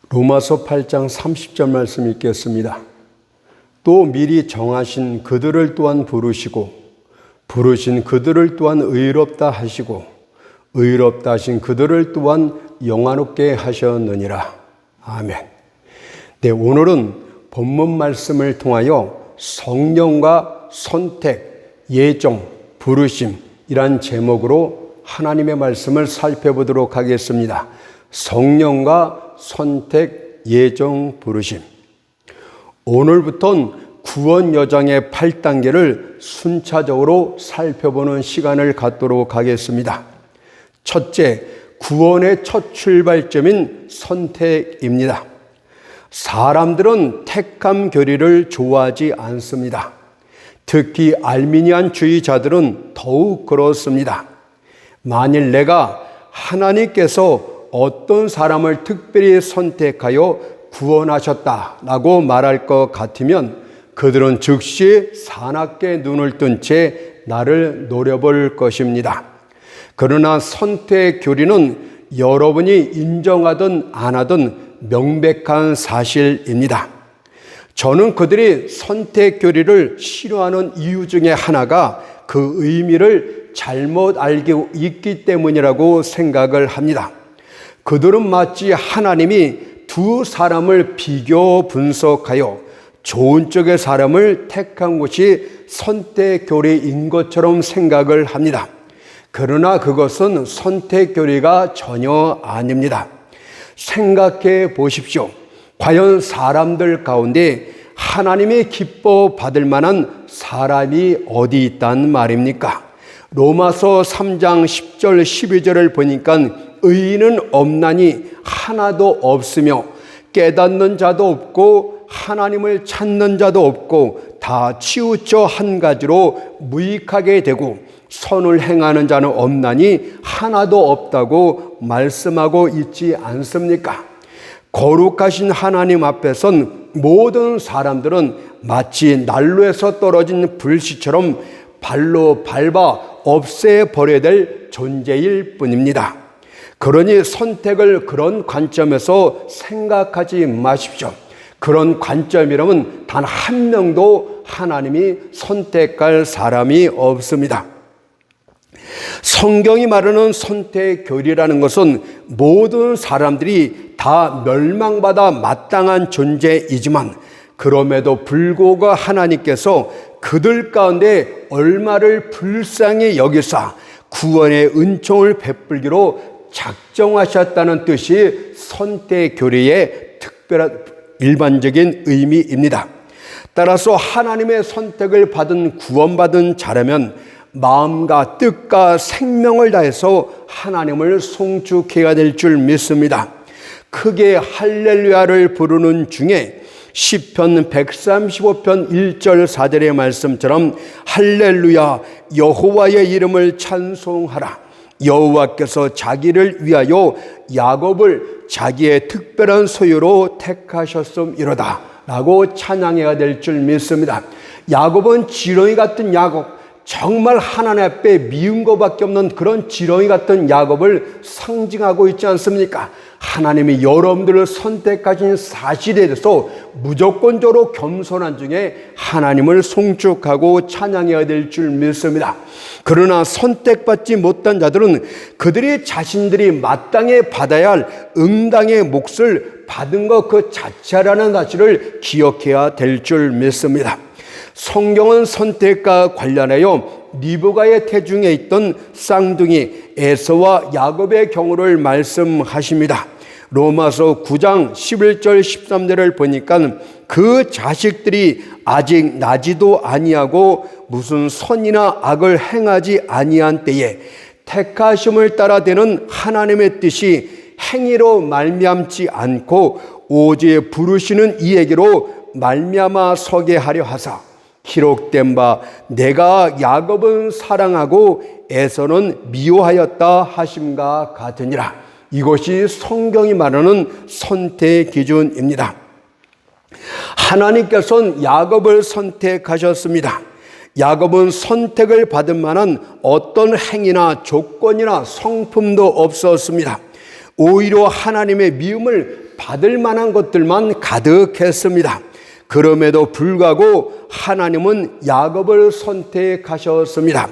로마서 8장 30절 말씀 읽겠습니다. 또 미리 정하신 그들을 또한 부르시고 부르신 그들을 또한 의롭다 하시고 의롭다 하신 그들을 또한 영화롭게 하셨느니라. 아멘. 네, 오늘은 본문 말씀을 통하여 성령과 선택, 예정, 부르심이란 제목으로 하나님의 말씀을 살펴보도록 하겠습니다. 성령과 선택, 예정, 부르심. 오늘부터는 구원 여정의 8단계를 순차적으로 살펴보는 시간을 갖도록 하겠습니다. 첫째, 구원의 첫 출발점인 선택입니다. 사람들은 택함 교리를 좋아하지 않습니다. 특히 알미니안주의자들은 더욱 그렇습니다. 만일 내가 하나님께서 어떤 사람을 특별히 선택하여 구원하셨다라고 말할 것 같으면 그들은 즉시 사납게 눈을 뜬 채 나를 노려볼 것입니다. 그러나 선택 교리는 여러분이 인정하든 안 하든 명백한 사실입니다. 저는 그들이 선택 교리를 싫어하는 이유 중에 하나가 그 의미를 잘못 알고 있기 때문이라고 생각을 합니다. 그들은 마치 하나님이 두 사람을 비교 분석하여 좋은 쪽의 사람을 택한 것이 선택 교리인 것처럼 생각을 합니다. 그러나 그것은 선택 교리가 전혀 아닙니다. 생각해 보십시오. 과연 사람들 가운데 하나님이 기뻐 받을 만한 사람이 어디 있단 말입니까? 로마서 3장 10절 12절을 보니까 의인은 없나니 하나도 없으며 깨닫는 자도 없고 하나님을 찾는 자도 없고 다 치우쳐 한 가지로 무익하게 되고 선을 행하는 자는 없나니 하나도 없다고 말씀하고 있지 않습니까? 거룩하신 하나님 앞에선 모든 사람들은 마치 난로에서 떨어진 불씨처럼 발로 밟아 없애버려야 될 존재일 뿐입니다. 그러니 선택을 그런 관점에서 생각하지 마십시오. 그런 관점이라면 단 한 명도 하나님이 선택할 사람이 없습니다. 성경이 말하는 선택 교리라는 것은 모든 사람들이 다 멸망받아 마땅한 존재이지만 그럼에도 불구하고 하나님께서 그들 가운데 얼마를 불쌍히 여기사 구원의 은총을 베풀기로 작정하셨다는 뜻이 선택 교리의 특별한 일반적인 의미입니다. 따라서 하나님의 선택을 받은 구원받은 자라면 마음과 뜻과 생명을 다해서 하나님을 송축해야 될 줄 믿습니다. 크게 할렐루야를 부르는 중에 시편 135편 1절 4절의 말씀처럼 할렐루야 여호와의 이름을 찬송하라. 여호와께서 자기를 위하여 야곱을 자기의 특별한 소유로 택하셨음이로다 라고 찬양해야 될 줄 믿습니다. 야곱은 지렁이 같은 야곱, 정말 하나님 앞에 미운 것밖에 없는 그런 지렁이 같은 야곱을 상징하고 있지 않습니까? 하나님이 여러분들을 선택하신 사실에 대해서 무조건적으로 겸손한 중에 하나님을 송축하고 찬양해야 될 줄 믿습니다. 그러나 선택받지 못한 자들은 그들이 자신들이 마땅히 받아야 할 응당의 몫을 받은 것 그 자체라는 사실을 기억해야 될 줄 믿습니다. 성경은 선택과 관련하여 리브가의 태중에 있던 쌍둥이 에서와 야곱의 경우를 말씀하십니다. 로마서 9장 11절 13절을 보니까 그 자식들이 아직 나지도 아니하고 무슨 선이나 악을 행하지 아니한 때에 택하심을 따라 되는 하나님의 뜻이 행위로 말미암지 않고 오직 부르시는 이에게로 말미암아 서게 하려 하사 기록된 바 내가 야곱은 사랑하고 에서는 미워하였다 하심과 같으니라. 이것이 성경이 말하는 선택 기준입니다. 하나님께서는 야곱을 선택하셨습니다. 야곱은 선택을 받을 만한 어떤 행위나 조건이나 성품도 없었습니다. 오히려 하나님의 미움을 받을 만한 것들만 가득했습니다. 그럼에도 불구하고 하나님은 야곱을 선택하셨습니다.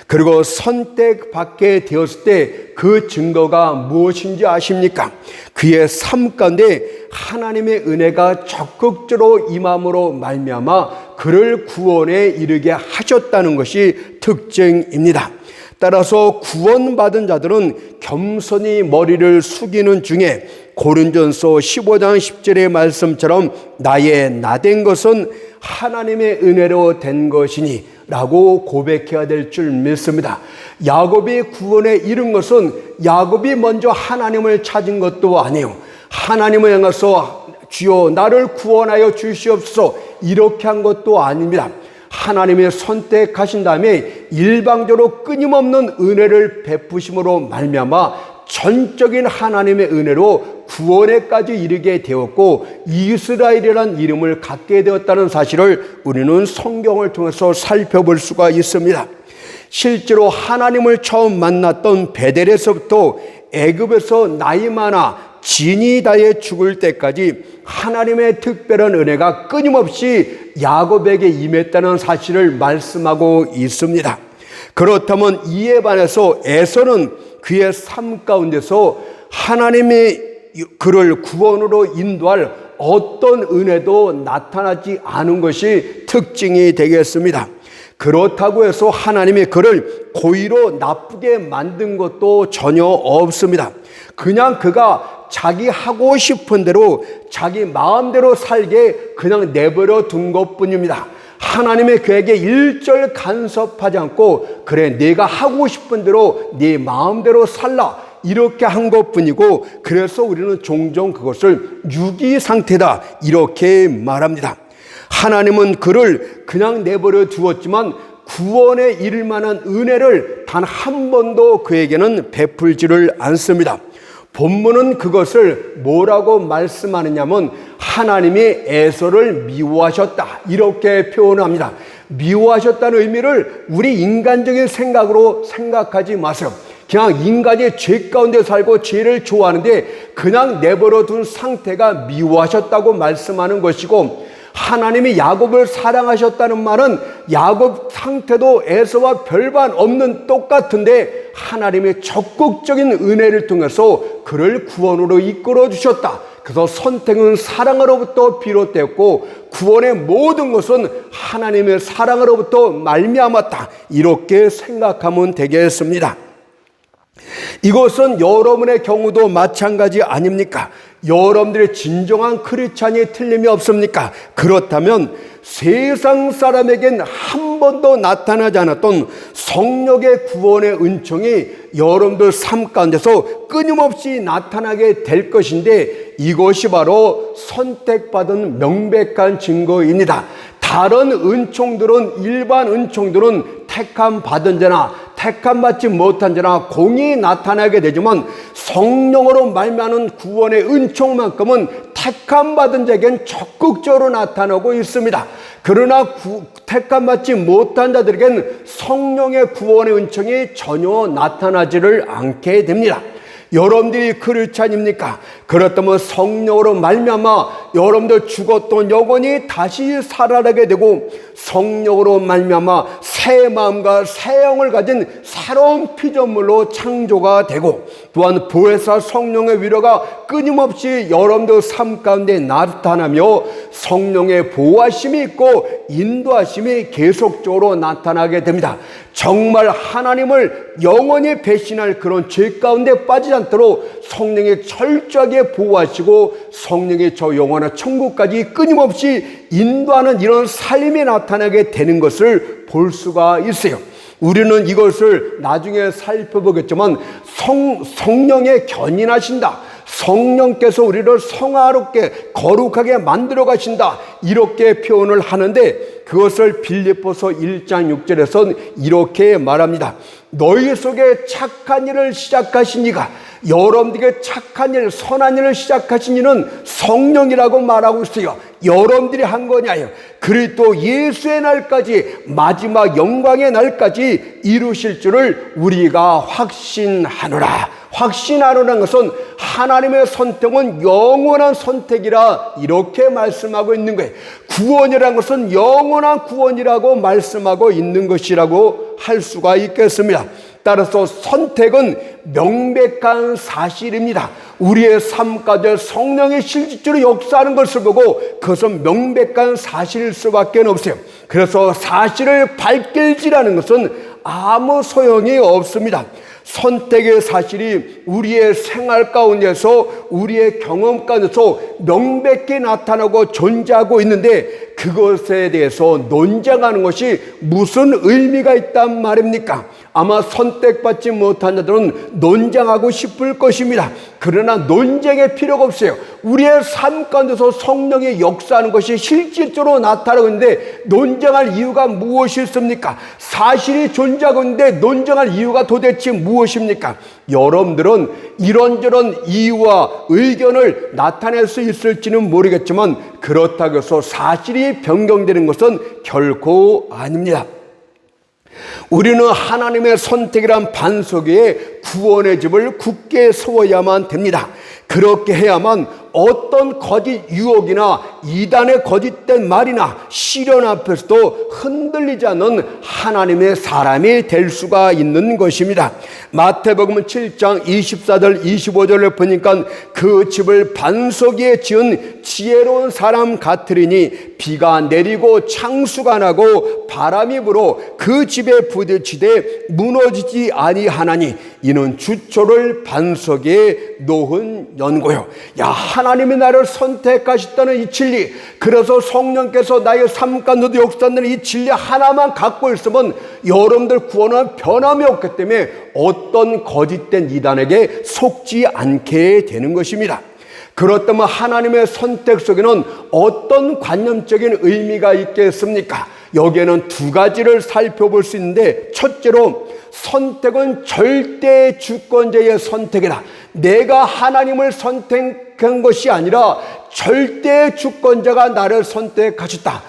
그리고 선택받게 되었을 때 그 증거가 무엇인지 아십니까? 그의 삶 가운데 하나님의 은혜가 적극적으로 임함으로 말미암아 그를 구원에 이르게 하셨다는 것이 특징입니다. 따라서 구원받은 자들은 겸손히 머리를 숙이는 중에 고린전서 15장 10절의 말씀처럼 나의 나된 것은 하나님의 은혜로 된 것이니 라고 고백해야 될 줄 믿습니다. 야곱이 구원에 이른 것은 야곱이 먼저 하나님을 찾은 것도 아니에요. 하나님을 향해서 주여 나를 구원하여 주시옵소서 이렇게 한 것도 아닙니다. 하나님의 선택하신 다음에 일방적으로 끊임없는 은혜를 베푸심으로 말미암아 전적인 하나님의 은혜로 구원에까지 이르게 되었고 이스라엘이라는 이름을 갖게 되었다는 사실을 우리는 성경을 통해서 살펴볼 수가 있습니다. 실제로 하나님을 처음 만났던 베델에서부터 애굽에서 나이 많아 진이 다해 죽을 때까지 하나님의 특별한 은혜가 끊임없이 야곱에게 임했다는 사실을 말씀하고 있습니다. 그렇다면 이에 반해서 에서는 그의 삶 가운데서 하나님이 그를 구원으로 인도할 어떤 은혜도 나타나지 않은 것이 특징이 되겠습니다. 그렇다고 해서 하나님이 그를 고의로 나쁘게 만든 것도 전혀 없습니다. 그냥 그가 자기 하고 싶은 대로 자기 마음대로 살게 그냥 내버려 둔 것뿐입니다. 하나님이 그에게 일절 간섭하지 않고 그래 네가 하고 싶은 대로 네 마음대로 살라 이렇게 한 것뿐이고 그래서 우리는 종종 그것을 유기 상태다 이렇게 말합니다. 하나님은 그를 그냥 내버려 두었지만 구원에 이를 만한 은혜를 단 한 번도 그에게는 베풀지를 않습니다. 본문은 그것을 뭐라고 말씀하느냐면 하나님이 에서를 미워하셨다 이렇게 표현합니다. 미워하셨다는 의미를 우리 인간적인 생각으로 생각하지 마세요. 그냥 인간이 죄 가운데 살고 죄를 좋아하는데 그냥 내버려 둔 상태가 미워하셨다고 말씀하는 것이고 하나님이 야곱을 사랑하셨다는 말은 야곱 상태도 에서와 별반 없는 똑같은데 하나님의 적극적인 은혜를 통해서 그를 구원으로 이끌어 주셨다. 그래서 선택은 사랑으로부터 비롯되었고 구원의 모든 것은 하나님의 사랑으로부터 말미암았다. 이렇게 생각하면 되겠습니다. 이것은 여러분의 경우도 마찬가지 아닙니까? 여러분들의 진정한 크리스찬이 틀림이 없습니까? 그렇다면 세상 사람에겐 한 번도 나타나지 않았던 성령의 구원의 은총이 여러분들 삶 가운데서 끊임없이 나타나게 될 것인데 이것이 바로 선택받은 명백한 증거입니다. 다른 은총들은 일반 은총들은 택함 받은 자나 택함 받지 못한 자나 공이 나타나게 되지만 성령으로 말미암은 구원의 은총만큼은 택함 받은 자에겐 적극적으로 나타나고 있습니다. 그러나 택함 받지 못한 자들에겐 성령의 구원의 은총이 전혀 나타나지를 않게 됩니다. 여러분들이 크리스찬입니까? 그렇다면 성령으로 말미암아 여러분들 죽었던 영혼이 다시 살아나게 되고 성령으로 말미암아 새 마음과 새 영을 가진 새로운 피조물로 창조가 되고 또한 보혜사 성령의 위로가 끊임없이 여러분들 삶 가운데 나타나며 성령의 보호하심이 있고 인도하심이 계속적으로 나타나게 됩니다. 정말 하나님을 영원히 배신할 그런 죄 가운데 빠지지 않도록 성령이 철저하게 보호하시고 성령이 저 영원한 천국까지 끊임없이 인도하는 이런 삶이 나타나게 되는 것을 볼 수가 있어요. 우리는 이것을 나중에 살펴보겠지만 성령의 견인하신다. 성령께서 우리를 성화롭게 거룩하게 만들어 가신다. 이렇게 표현을 하는데 그것을 빌립보서 1장 6절에서는 이렇게 말합니다. 너희 속에 착한 일을 시작하신 이가 여러분들에게 착한 일, 선한 일을 시작하신 이는 성령이라고 말하고 있어요. 여러분들이 한 거냐요. 그리스도 예수의 날까지, 마지막 영광의 날까지 이루실 줄을 우리가 확신하노라는 것은 하나님의 선택은 영원한 선택이라 이렇게 말씀하고 있는 거예요. 구원이라는 것은 영원한 구원이라고 말씀하고 있는 것이라고 할 수가 있겠습니다. 따라서 선택은 명백한 사실입니다. 우리의 삶 가운데 성령의 실질적으로 역사하는 것을 보고 그것은 명백한 사실일 수밖에 없어요. 그래서 사실을 밝힐지라는 것은 아무 소용이 없습니다. 선택의 사실이 우리의 생활 가운데서, 우리의 경험 가운데서 명백히 나타나고 존재하고 있는데 그것에 대해서 논쟁하는 것이 무슨 의미가 있단 말입니까? 아마 선택받지 못한 자들은 논쟁하고 싶을 것입니다. 그러나 논쟁의 필요가 없어요. 우리의 삶 가운데서 성령의 역사하는 것이 실질적으로 나타나고 있는데 논쟁할 이유가 무엇이 있습니까? 사실이 존재하고 있는데 논쟁할 이유가 도대체 무엇입니까? 여러분들은 이런저런 이유와 의견을 나타낼 수 있을지는 모르겠지만 그렇다고 해서 사실이 변경되는 것은 결코 아닙니다. 우리는 하나님의 선택이란 반석 위에 구원의 집을 굳게 세워야만 됩니다. 그렇게 해야만 어떤 거짓 유혹이나 이단의 거짓된 말이나 시련 앞에서도 흔들리지 않는 하나님의 사람이 될 수가 있는 것입니다. 마태복음 7장 24절 25절을 보니까 그 집을 반석 위에 지은 지혜로운 사람 같으리니 비가 내리고 창수가 나고 바람이 불어 그 집에 부딪히되 무너지지 아니하나니 이는 주초를 반석 위에 놓은 연고요. 하나님이 나를 선택하셨다는 이 진리, 그래서 성령께서 나의 삶 가운데 역사하는 이 진리 하나만 갖고 있으면 여러분들 구원은 변함이 없기 때문에 어떤 거짓된 이단에게 속지 않게 되는 것입니다. 그렇다면 하나님의 선택 속에는 어떤 관념적인 의미가 있겠습니까? 여기에는 두 가지를 살펴볼 수 있는데, 첫째로 선택은 절대 주권자의 선택이다. 내가 하나님을 선택한 것이 아니라 절대 주권자가 나를 선택하셨다.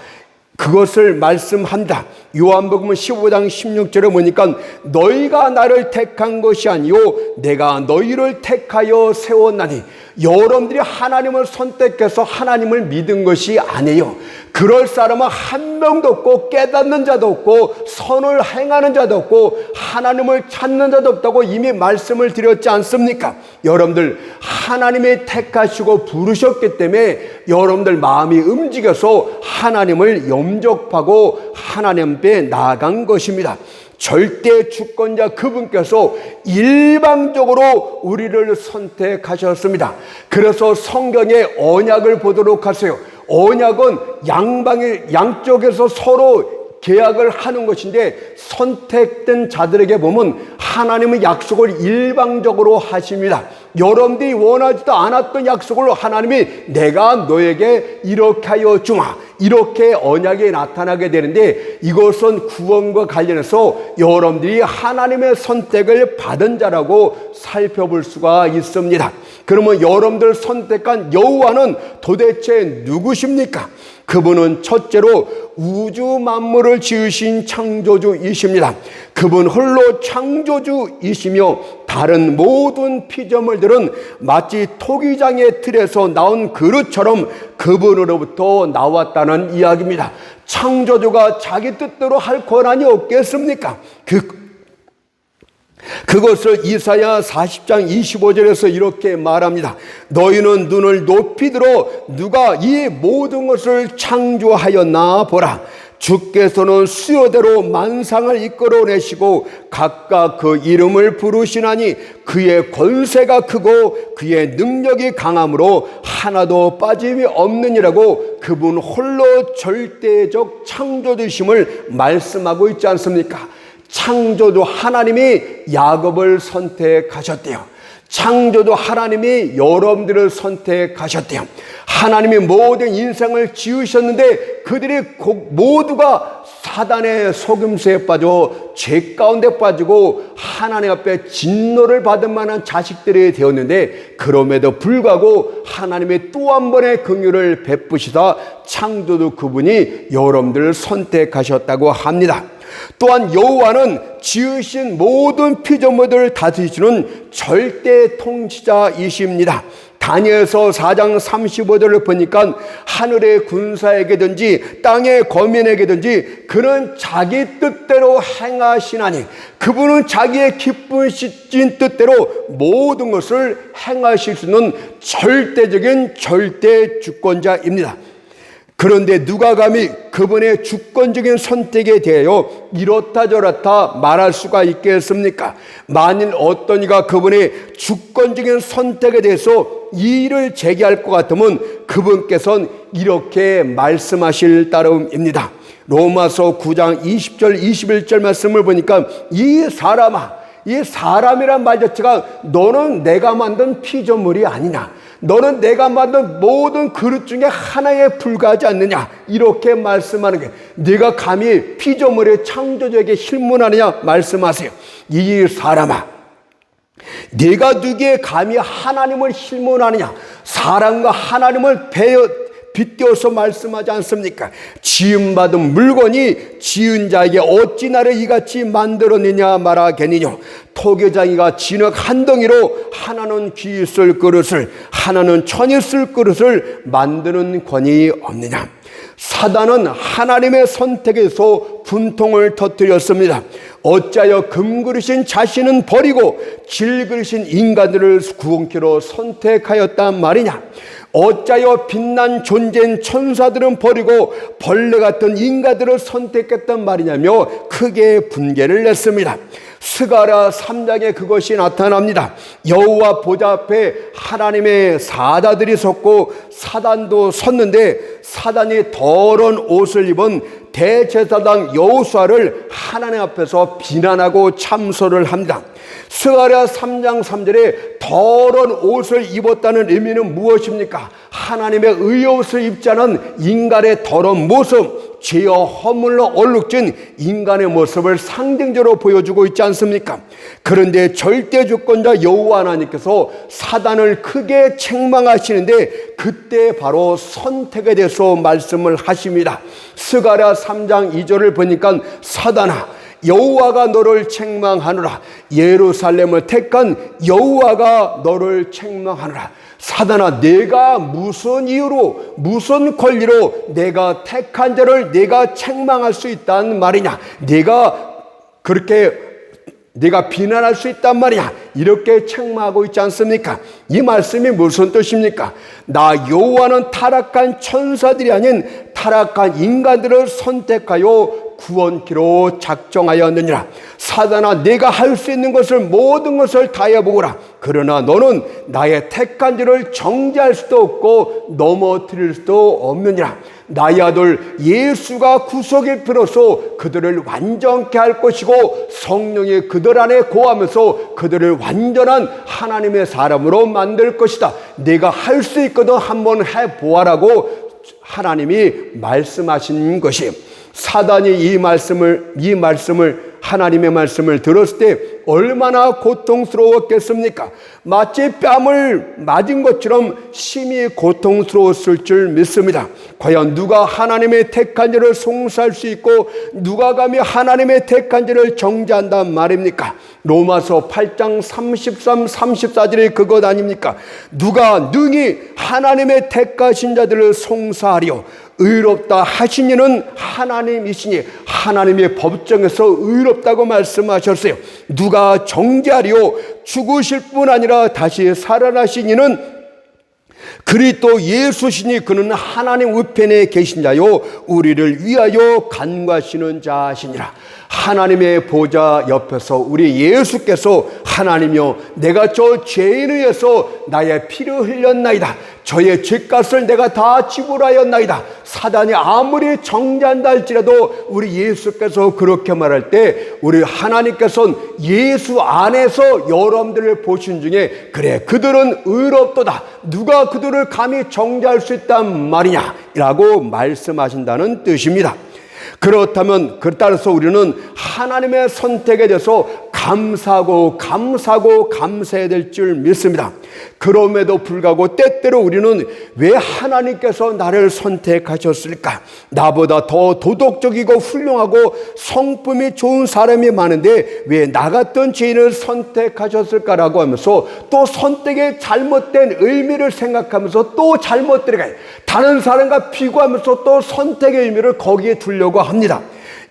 그것을 말씀합니다. 요한복음 15장 16절에 보니까 너희가 나를 택한 것이 아니요 내가 너희를 택하여 세웠나니, 여러분들이 하나님을 선택해서 하나님을 믿은 것이 아니에요. 그럴 사람은 한 명도 없고 깨닫는 자도 없고 선을 행하는 자도 없고 하나님을 찾는 자도 없다고 이미 말씀을 드렸지 않습니까? 여러분들 하나님이 택하시고 부르셨기 때문에 여러분들 마음이 움직여서 하나님을 영접하고 하나님 앞에 나아간 것입니다. 절대 주권자 그분께서 일방적으로 우리를 선택하셨습니다. 그래서 성경의 언약을 보도록 하세요. 언약은 양쪽에서 서로 계약을 하는 것인데, 선택된 자들에게 보면 하나님의 약속을 일방적으로 하십니다. 여러분들이 원하지도 않았던 약속을 하나님이 내가 너에게 이렇게 하여 주마, 이렇게 언약이 나타나게 되는데, 이것은 구원과 관련해서 여러분들이 하나님의 선택을 받은 자라고 살펴볼 수가 있습니다. 그러면 여러분들 선택한 여호와는 도대체 누구십니까? 그분은 첫째로 우주 만물을 지으신 창조주이십니다. 그분 홀로 창조주이시며 다른 모든 피조물들은 마치 토기장의 틀에서 나온 그릇처럼 그분으로부터 나왔다는 이야기입니다. 창조주가 자기 뜻대로 할 권한이 없겠습니까? 그것을 이사야 40장 25절에서 이렇게 말합니다. 너희는 눈을 높이 들어 누가 이 모든 것을 창조하였나 보라. 주께서는 수요대로 만상을 이끌어내시고 각각 그 이름을 부르시나니 그의 권세가 크고 그의 능력이 강함으로 하나도 빠짐이 없느니라고 그분 홀로 절대적 창조주심을 말씀하고 있지 않습니까? 창조주 하나님이 야곱을 선택하셨대요. 창조주 하나님이 여러분들을 선택하셨대요. 하나님이 모든 인생을 지으셨는데 그들이 모두가 사단의 속임수에 빠져 죄 가운데 빠지고 하나님 앞에 진노를 받을 만한 자식들이 되었는데, 그럼에도 불구하고 하나님의 또 한 번의 긍휼을 베푸시다 창조주 그분이 여러분들을 선택하셨다고 합니다. 또한 여호와는 지으신 모든 피조물들을 다스리시는 절대 통치자이십니다. 다니엘서 4장 35절을 보니까 하늘의 군사에게든지 땅의 거민에게든지 그는 자기 뜻대로 행하시나니 그분은 자기의 기쁘신 뜻대로 모든 것을 행하실 수 있는 절대적인 절대 주권자입니다. 그런데 누가 감히 그분의 주권적인 선택에 대하여 이렇다 저렇다 말할 수가 있겠습니까? 만일 어떤 이가 그분의 주권적인 선택에 대해서 이의를 제기할 것 같으면 그분께서는 이렇게 말씀하실 따름입니다. 로마서 9장 20절 21절 말씀을 보니까 이 사람이란 말 자체가 너는 내가 만든 피조물이 아니냐, 너는 내가 만든 모든 그릇 중에 하나에 불과하지 않느냐, 이렇게 말씀하는 게, 네가 감히 피조물의 창조주에게 실문하느냐 말씀하세요. 이 사람아, 네가 누구에 감히 하나님을 실문하느냐. 사람과 하나님을 빗대어서 말씀하지 않습니까? 지음받은 물건이 지은 자에게 어찌 나를 이같이 만들었느냐 말하겠느냐. 토교장이가 진흙 한 덩이로 하나는 귀 쓸 그릇을 하나는 천이 쓸 그릇을 만드는 권위 없느냐. 사단은 하나님의 선택에서 분통을 터뜨렸습니다. 어찌하여 금그릇인 자신은 버리고 질그릇인 인간들을 구원키로 선택하였단 말이냐. 어찌하여 빛난 존재인 천사들은 버리고 벌레 같은 인간들을 선택했단 말이냐며 크게 분개를 냈습니다. 스가랴 3장에 그것이 나타납니다. 여호와 보좌 앞에 하나님의 사자들이 섰고 사단도 섰는데, 사단이 더러운 옷을 입은 대제사장 여호수아를 하나님 앞에서 비난하고 참소를 합니다. 스가랴 3장 3절에 더러운 옷을 입었다는 의미는 무엇입니까? 하나님의 의의 옷을 입지 않은 인간의 더러운 모습, 죄와 허물로 얼룩진 인간의 모습을 상징적으로 보여주고 있지 않습니까? 그런데 절대 주권자 여호와 하나님께서 사단을 크게 책망하시는데 그때 바로 선택에 대해서 말씀을 하십니다. 스가랴 3장 2절을 보니까 사단아, 여호와가 너를 책망하노라. 예루살렘을 택한 여호와가 너를 책망하노라. 사단아, 내가 무슨 이유로 무슨 권리로 내가 택한 자를 내가 책망할 수 있단 말이냐, 내가 비난할 수 있단 말이야, 이렇게 책망하고 있지 않습니까? 이 말씀이 무슨 뜻입니까? 나 여호와는 타락한 천사들이 아닌 타락한 인간들을 선택하여 구원키로 작정하였느니라. 사단아, 내가 할 수 있는 것을 모든 것을 다해보거라. 그러나 너는 나의 택한 자를 정죄할 수도 없고 넘어뜨릴 수도 없느니라. 나의 아들 예수가 구속의 피로써 그들을 완전케 할 것이고 성령이 그들 안에 거하면서 그들을 완전한 하나님의 사람으로 만들 것이다. 내가 할 수 있거든 한번 해보아라고 하나님이 말씀하신 것이, 사단이 이 말씀을 하나님의 말씀을 들었을 때 얼마나 고통스러웠겠습니까? 마치 뺨을 맞은 것처럼 심히 고통스러웠을 줄 믿습니다. 과연 누가 하나님의 택한 자를 송사할 수 있고 누가 감히 하나님의 택한 자를 정죄한단 말입니까? 로마서 8장 33, 34절이 그것 아닙니까? 누가 능히 하나님의 택하신 자들을 송사하리요? 의롭다 하신 이는 하나님이시니 하나님의 법정에서 의롭다고 말씀하셨어요. 누가 정죄하리요? 죽으실 뿐 아니라 다시 살아나신 이는 그리스도 예수시니 그는 하나님 우편에 계신 자요 우리를 위하여 간구하시는 자시니라. 하나님의 보좌 옆에서 우리 예수께서 하나님이여 내가 저 죄인을 위해서 나의 피를 흘렸나이다. 저의 죄값을 내가 다 지불하였나이다. 사단이 아무리 정죄한다 할지라도 우리 예수께서 그렇게 말할 때 우리 하나님께서는 예수 안에서 여러분들을 보신 중에 그래 그들은 의롭도다. 누가 그들을 감히 정죄할 수 있단 말이냐 라고 말씀하신다는 뜻입니다. 그렇다면 따라서 우리는 하나님의 선택에 대해서 감사하고 감사해야 될 줄 믿습니다. 그럼에도 불구하고 때때로 우리는 왜 하나님께서 나를 선택하셨을까? 나보다 더 도덕적이고 훌륭하고 성품이 좋은 사람이 많은데 왜 나 같은 죄인을 선택하셨을까라고 하면서 또 선택의 잘못된 의미를 생각하면서 또 잘못되게 가요. 다른 사람과 비교하면서 또 선택의 의미를 거기에 두려고 합니다.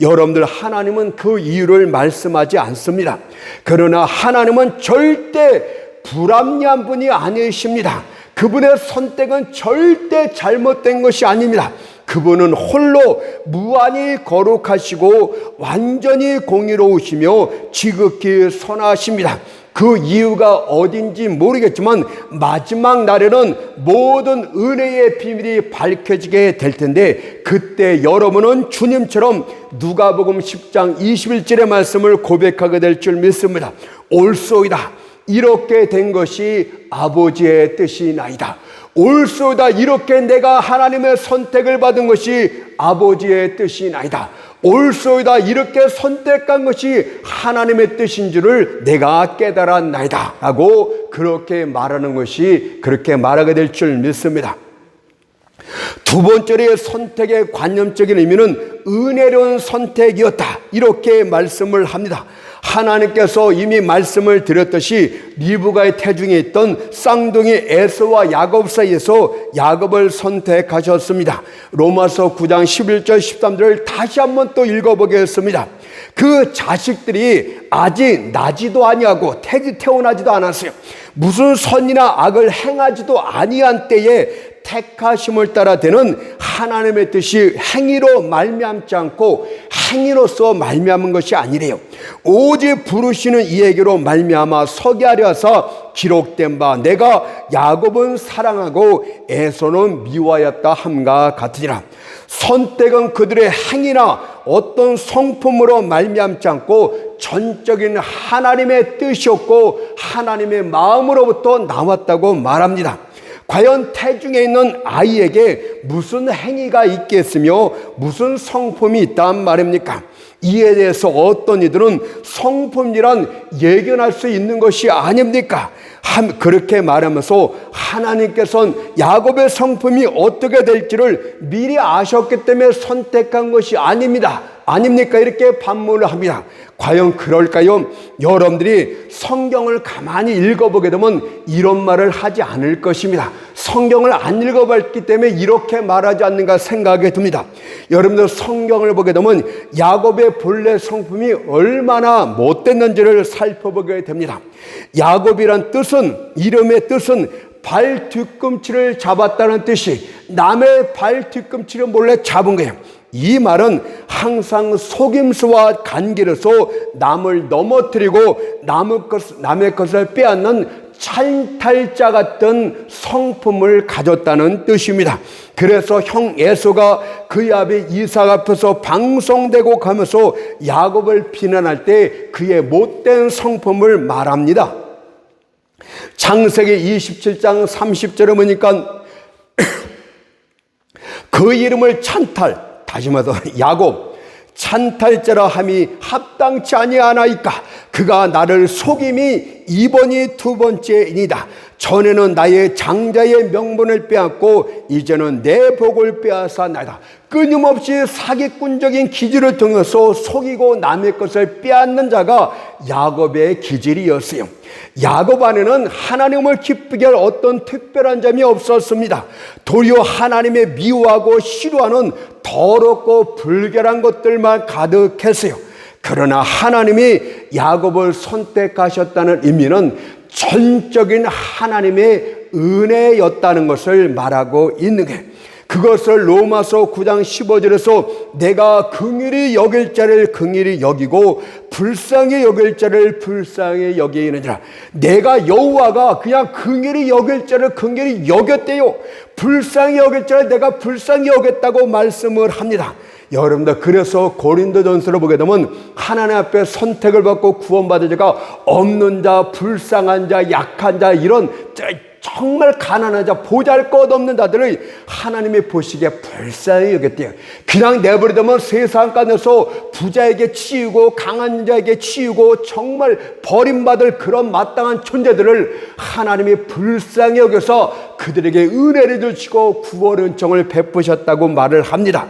여러분들, 하나님은 그 이유를 말씀하지 않습니다. 그러나 하나님은 절대 불합리한 분이 아니십니다. 그분의 선택은 절대 잘못된 것이 아닙니다. 그분은 홀로 무한히 거룩하시고 완전히 공의로우시며 지극히 선하십니다. 그 이유가 어딘지 모르겠지만 마지막 날에는 모든 은혜의 비밀이 밝혀지게 될 텐데 그때 여러분은 주님처럼 누가복음 10장 21절의 말씀을 고백하게 될 줄 믿습니다. 옳소이다. 이렇게 된 것이 아버지의 뜻이나이다. 옳소이다. 이렇게 내가 하나님의 선택을 받은 것이 아버지의 뜻이나이다. 옳소이다. 이렇게 선택한 것이 하나님의 뜻인 줄을 내가 깨달았나이다 라고 그렇게 말하는 것이 그렇게 말하게 될 줄 믿습니다. 두 번째의 선택의 관념적인 의미는 은혜로운 선택이었다 이렇게 말씀을 합니다. 하나님께서 이미 말씀을 드렸듯이 리브가의 태중에 있던 쌍둥이 에서와 야곱 사이에서 야곱을 선택하셨습니다. 로마서 9장 11절 13절을 다시 한번 또 읽어보겠습니다. 그 자식들이 아직 나지도 아니하고 태어나지도 않았어요. 무슨 선이나 악을 행하지도 아니한 때에 택하심을 따라 되는 하나님의 뜻이 행위로 말미암지 않고 행위로서 말미암은 것이 아니래요. 오직 부르시는 이에게로 말미암아 서게 하려 하사 기록된 바 내가 야곱은 사랑하고 에서는 미워하였다 함과 같으니라. 선택은 그들의 행위나 어떤 성품으로 말미암지 않고 전적인 하나님의 뜻이었고 하나님의 마음으로부터 나왔다고 말합니다. 과연 태중에 있는 아이에게 무슨 행위가 있겠으며 무슨 성품이 있단 말입니까? 이에 대해서 어떤 이들은 성품이란 예견할 수 있는 것이 아닙니까? 그렇게 말하면서 하나님께서는 야곱의 성품이 어떻게 될지를 미리 아셨기 때문에 선택한 것이 아닙니까? 이렇게 반문을 합니다. 과연 그럴까요? 여러분들이 성경을 가만히 읽어보게 되면 이런 말을 하지 않을 것입니다. 성경을 안 읽어봤기 때문에 이렇게 말하지 않는가 생각이 듭니다. 여러분들 성경을 보게 되면 야곱의 본래 성품이 얼마나 못됐는지를 살펴보게 됩니다. 야곱이란 뜻은, 이름의 뜻은 발 뒤꿈치를 잡았다는 뜻이, 남의 발 뒤꿈치를 몰래 잡은 거예요. 이 말은 항상 속임수와 간기로서 남을 넘어뜨리고 남의 것을 빼앗는 찬탈자 같은 성품을 가졌다는 뜻입니다. 그래서 형 에서가 그의 아비 이삭 앞에서 방송되고 가면서 야곱을 비난할 때 그의 못된 성품을 말합니다. 창세기 27장 30절에 보니까 그 이름을 다시 말해서 야곱 찬탈자라 함이 합당치 아니하나이까. 그가 나를 속임이 이번이 두 번째이니다. 전에는 나의 장자의 명분을 빼앗고 이제는 내 복을 빼앗아나이다. 끊임없이 사기꾼적인 기질을 통해서 속이고 남의 것을 빼앗는 자가 야곱의 기질이었어요. 야곱 안에는 하나님을 기쁘게 할 어떤 특별한 점이 없었습니다. 도리어 하나님의 미워하고 싫어하는 더럽고 불결한 것들만 가득했어요. 그러나 하나님이 야곱을 선택하셨다는 의미는 전적인 하나님의 은혜였다는 것을 말하고 있는 게, 그것을 로마서 9장 15절에서 내가 긍휼히 여길 자를 긍휼히 여기고 불쌍히 여길 자를 불쌍히 여기느니라. 내가 여호와가 그냥 긍휼히 여길 자를 긍휼히 여겼대요. 불쌍히 여길 자를 내가 불쌍히 여겼다고 말씀을 합니다. 여러분들, 그래서 고린도전서를 보게 되면 하나님 앞에 선택을 받고 구원받은 자가 없는 자, 불쌍한 자, 약한 자, 이런 정말 가난한 자, 보잘것없는 자들을 하나님이 보시기에 불쌍히 여겼대요. 그냥 내버려두면 세상 가운데서 부자에게 치이고 강한 자에게 치이고 정말 버림받을 그런 마땅한 존재들을 하나님이 불쌍히 여겨서 그들에게 은혜를 주시고 구원 은총을 베푸셨다고 말을 합니다.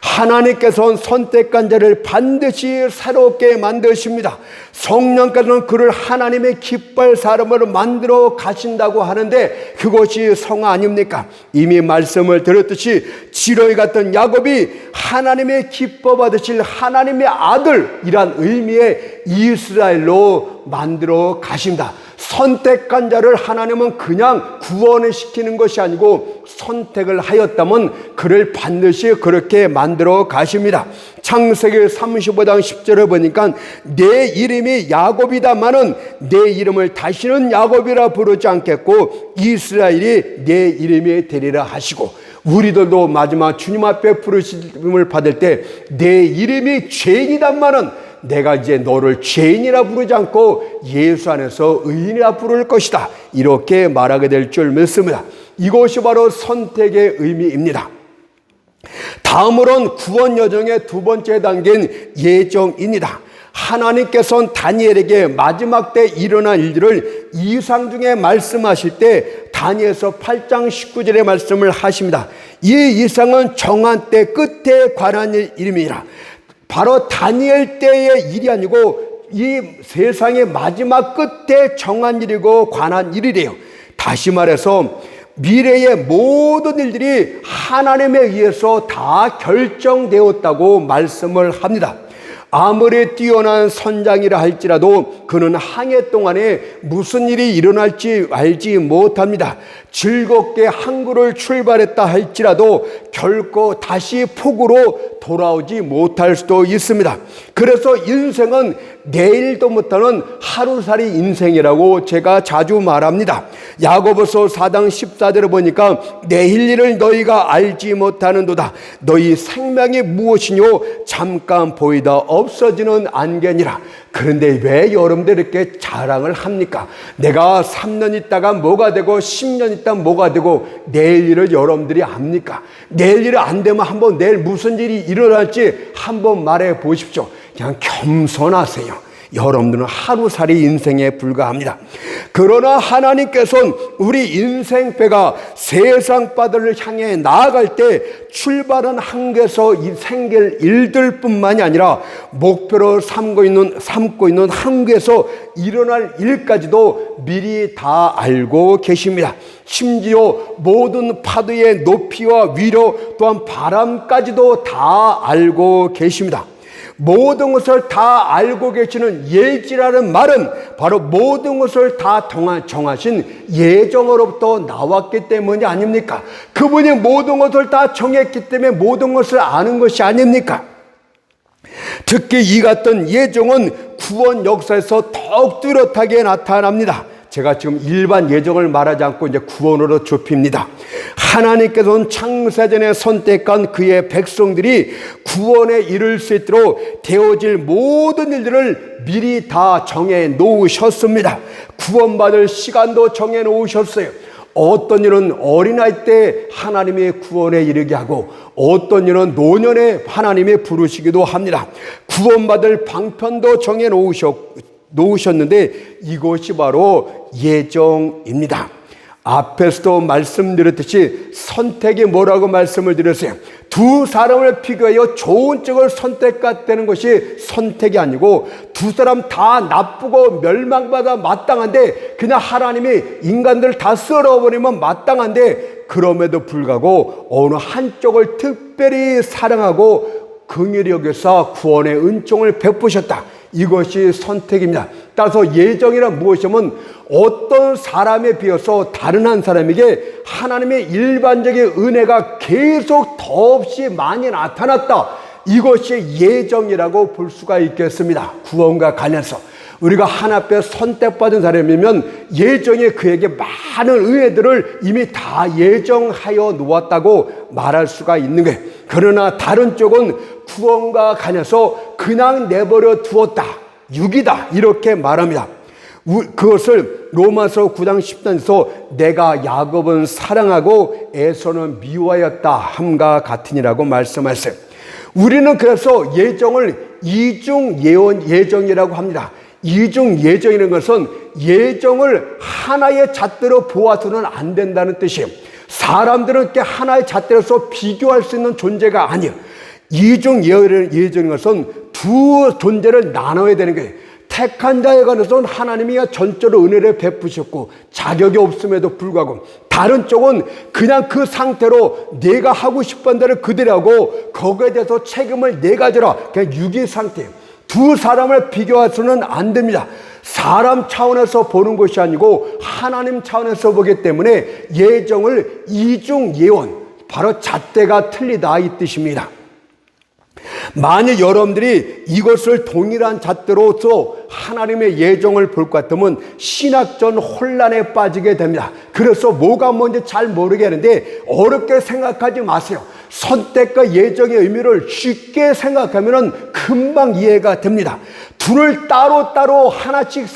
하나님께서는 선택한 자를 반드시 새롭게 만드십니다. 성령께서는 그를 하나님의 기뻐할 사람으로 만들어 가신다고 하는데 그것이 성화 아닙니까? 이미 말씀을 들었듯이 지렁이 같은 야곱이 하나님의 기뻐 받으실 하나님의 아들이란 의미의 이스라엘로 만들어 가십니다. 선택한 자를 하나님은 그냥 구원을 시키는 것이 아니고 선택을 하였다면 그를 반드시 그렇게 만들어 가십니다. 창세기 35장 10절을 보니까 내 이름이 야곱이다마는 내 이름을 다시는 야곱이라 부르지 않겠고 이스라엘이 내 이름이 되리라 하시고, 우리들도 마지막 주님 앞에 부르심을 받을 때 내 이름이 죄인이다마는 내가 이제 너를 죄인이라 부르지 않고 예수 안에서 의인이라 부를 것이다, 이렇게 말하게 될 줄 믿습니다. 이것이 바로 선택의 의미입니다. 다음으로는 구원 여정의 두 번째 단계인 예정입니다. 하나님께서는 다니엘에게 마지막 때 일어날 일들을 이상 중에 말씀하실 때 다니엘서 8장 19절의 말씀을 하십니다. 이 이상은 정한 때 끝에 관한 일임이라. 바로 다니엘 때의 일이 아니고 이 세상의 마지막 끝에 정한 일이고 관한 일이래요. 다시 말해서 미래의 모든 일들이 하나님에 의해서 다 결정되었다고 말씀을 합니다. 아무리 뛰어난 선장이라 할지라도 그는 항해 동안에 무슨 일이 일어날지 알지 못합니다. 즐겁게 항구를 출발했다 할지라도 결코 다시 폭우로 돌아오지 못할 수도 있습니다. 그래서 인생은 내일도 못하는 하루살이 인생이라고 제가 자주 말합니다. 야고보서 4장 14절을 보니까 내일 일을 너희가 알지 못하는도다. 너희 생명이 무엇이뇨 잠깐 보이다 없어지는 안개니라. 그런데 왜 여러분들 이렇게 자랑을 합니까? 내가 3년 있다가 뭐가 되고 10년 있다가 뭐가 되고 내일 일을 여러분들이 압니까? 내일 일이 안 되면 한번 내일 무슨 일이 일어날지 한번 말해 보십시오. 그냥 겸손하세요. 여러분들은 하루살이 인생에 불과합니다. 그러나 하나님께서는 우리 인생배가 세상 바다를 향해 나아갈 때 출발한 항구에서 생길 일들뿐만이 아니라 목표로 삼고 있는 항구에서 일어날 일까지도 미리 다 알고 계십니다. 심지어 모든 파도의 높이와 위로 또한 바람까지도 다 알고 계십니다. 모든 것을 다 알고 계시는 예지라는 말은 바로 모든 것을 다 정하신 예정으로부터 나왔기 때문이 아닙니까? 그분이 모든 것을 다 정했기 때문에 모든 것을 아는 것이 아닙니까? 특히 이 같은 예정은 구원 역사에서 더욱 뚜렷하게 나타납니다. 제가 지금 일반 예정을 말하지 않고 이제 구원으로 좁힙니다. 하나님께서는 창세전에 선택한 그의 백성들이 구원에 이를 수 있도록 되어질 모든 일들을 미리 다 정해 놓으셨습니다. 구원받을 시간도 정해 놓으셨어요. 어떤 일은 어린아이 때 하나님의 구원에 이르게 하고 어떤 일은 노년에 하나님이 부르시기도 합니다. 구원받을 방편도 정해 놓으셨는데 이것이 바로 예정입니다. 앞에서도 말씀드렸듯이 선택이 뭐라고 말씀을 드렸어요? 두 사람을 비교하여 좋은 쪽을 선택하는 것이 선택이 아니고 두 사람 다 나쁘고 멸망받아 마땅한데 그냥 하나님이 인간들을 다 썰어버리면 마땅한데 그럼에도 불구하고 어느 한쪽을 특별히 사랑하고 긍휼히 여겨서 구원의 은총을 베푸셨다. 이것이 선택입니다. 따라서 예정이란 무엇이냐면 어떤 사람에 비해서 다른 한 사람에게 하나님의 일반적인 은혜가 계속 더없이 많이 나타났다. 이것이 예정이라고 볼 수가 있겠습니다. 구원과 관련해서 우리가 하나님 앞에 선택받은 사람이면 예정에 그에게 많은 은혜들을 이미 다 예정하여 놓았다고 말할 수가 있는 거예요. 그러나 다른 쪽은 구원과 관련해서 그냥 내버려 두었다. 육이다. 이렇게 말합니다. 그것을 로마서 9장 10절에서 내가 야곱은 사랑하고 에서는 미워하였다 함과 같으니라고 말씀하셨어요. 우리는 그래서 예정을 이중 예정이라고 합니다. 이중 예정이라는 것은 예정을 하나의 잣대로 보아서는 안 된다는 뜻이에요. 사람들은 이렇게 하나의 잣대로서 비교할 수 있는 존재가 아니에요. 이중 예정인 것은 두 존재를 나눠야 되는 거예요. 택한 자에 관해서는 하나님이 전적으로 은혜를 베푸셨고 자격이 없음에도 불구하고, 다른 쪽은 그냥 그 상태로 내가 하고 싶은 대로 그대로 하고 거기에 대해서 책임을 내가 져라. 그냥 유기 상태예요. 두 사람을 비교해서는 안 됩니다. 사람 차원에서 보는 것이 아니고 하나님 차원에서 보기 때문에 예정을 이중 예원, 바로 잣대가 틀리다 이 뜻입니다. 만약 여러분들이 이것을 동일한 잣대로서 하나님의 예정을 볼 것 같으면 신학전 혼란에 빠지게 됩니다. 그래서 뭐가 뭔지 잘 모르겠는데 어렵게 생각하지 마세요. 선택과 예정의 의미를 쉽게 생각하면 금방 이해가 됩니다. 둘을 따로따로 하나씩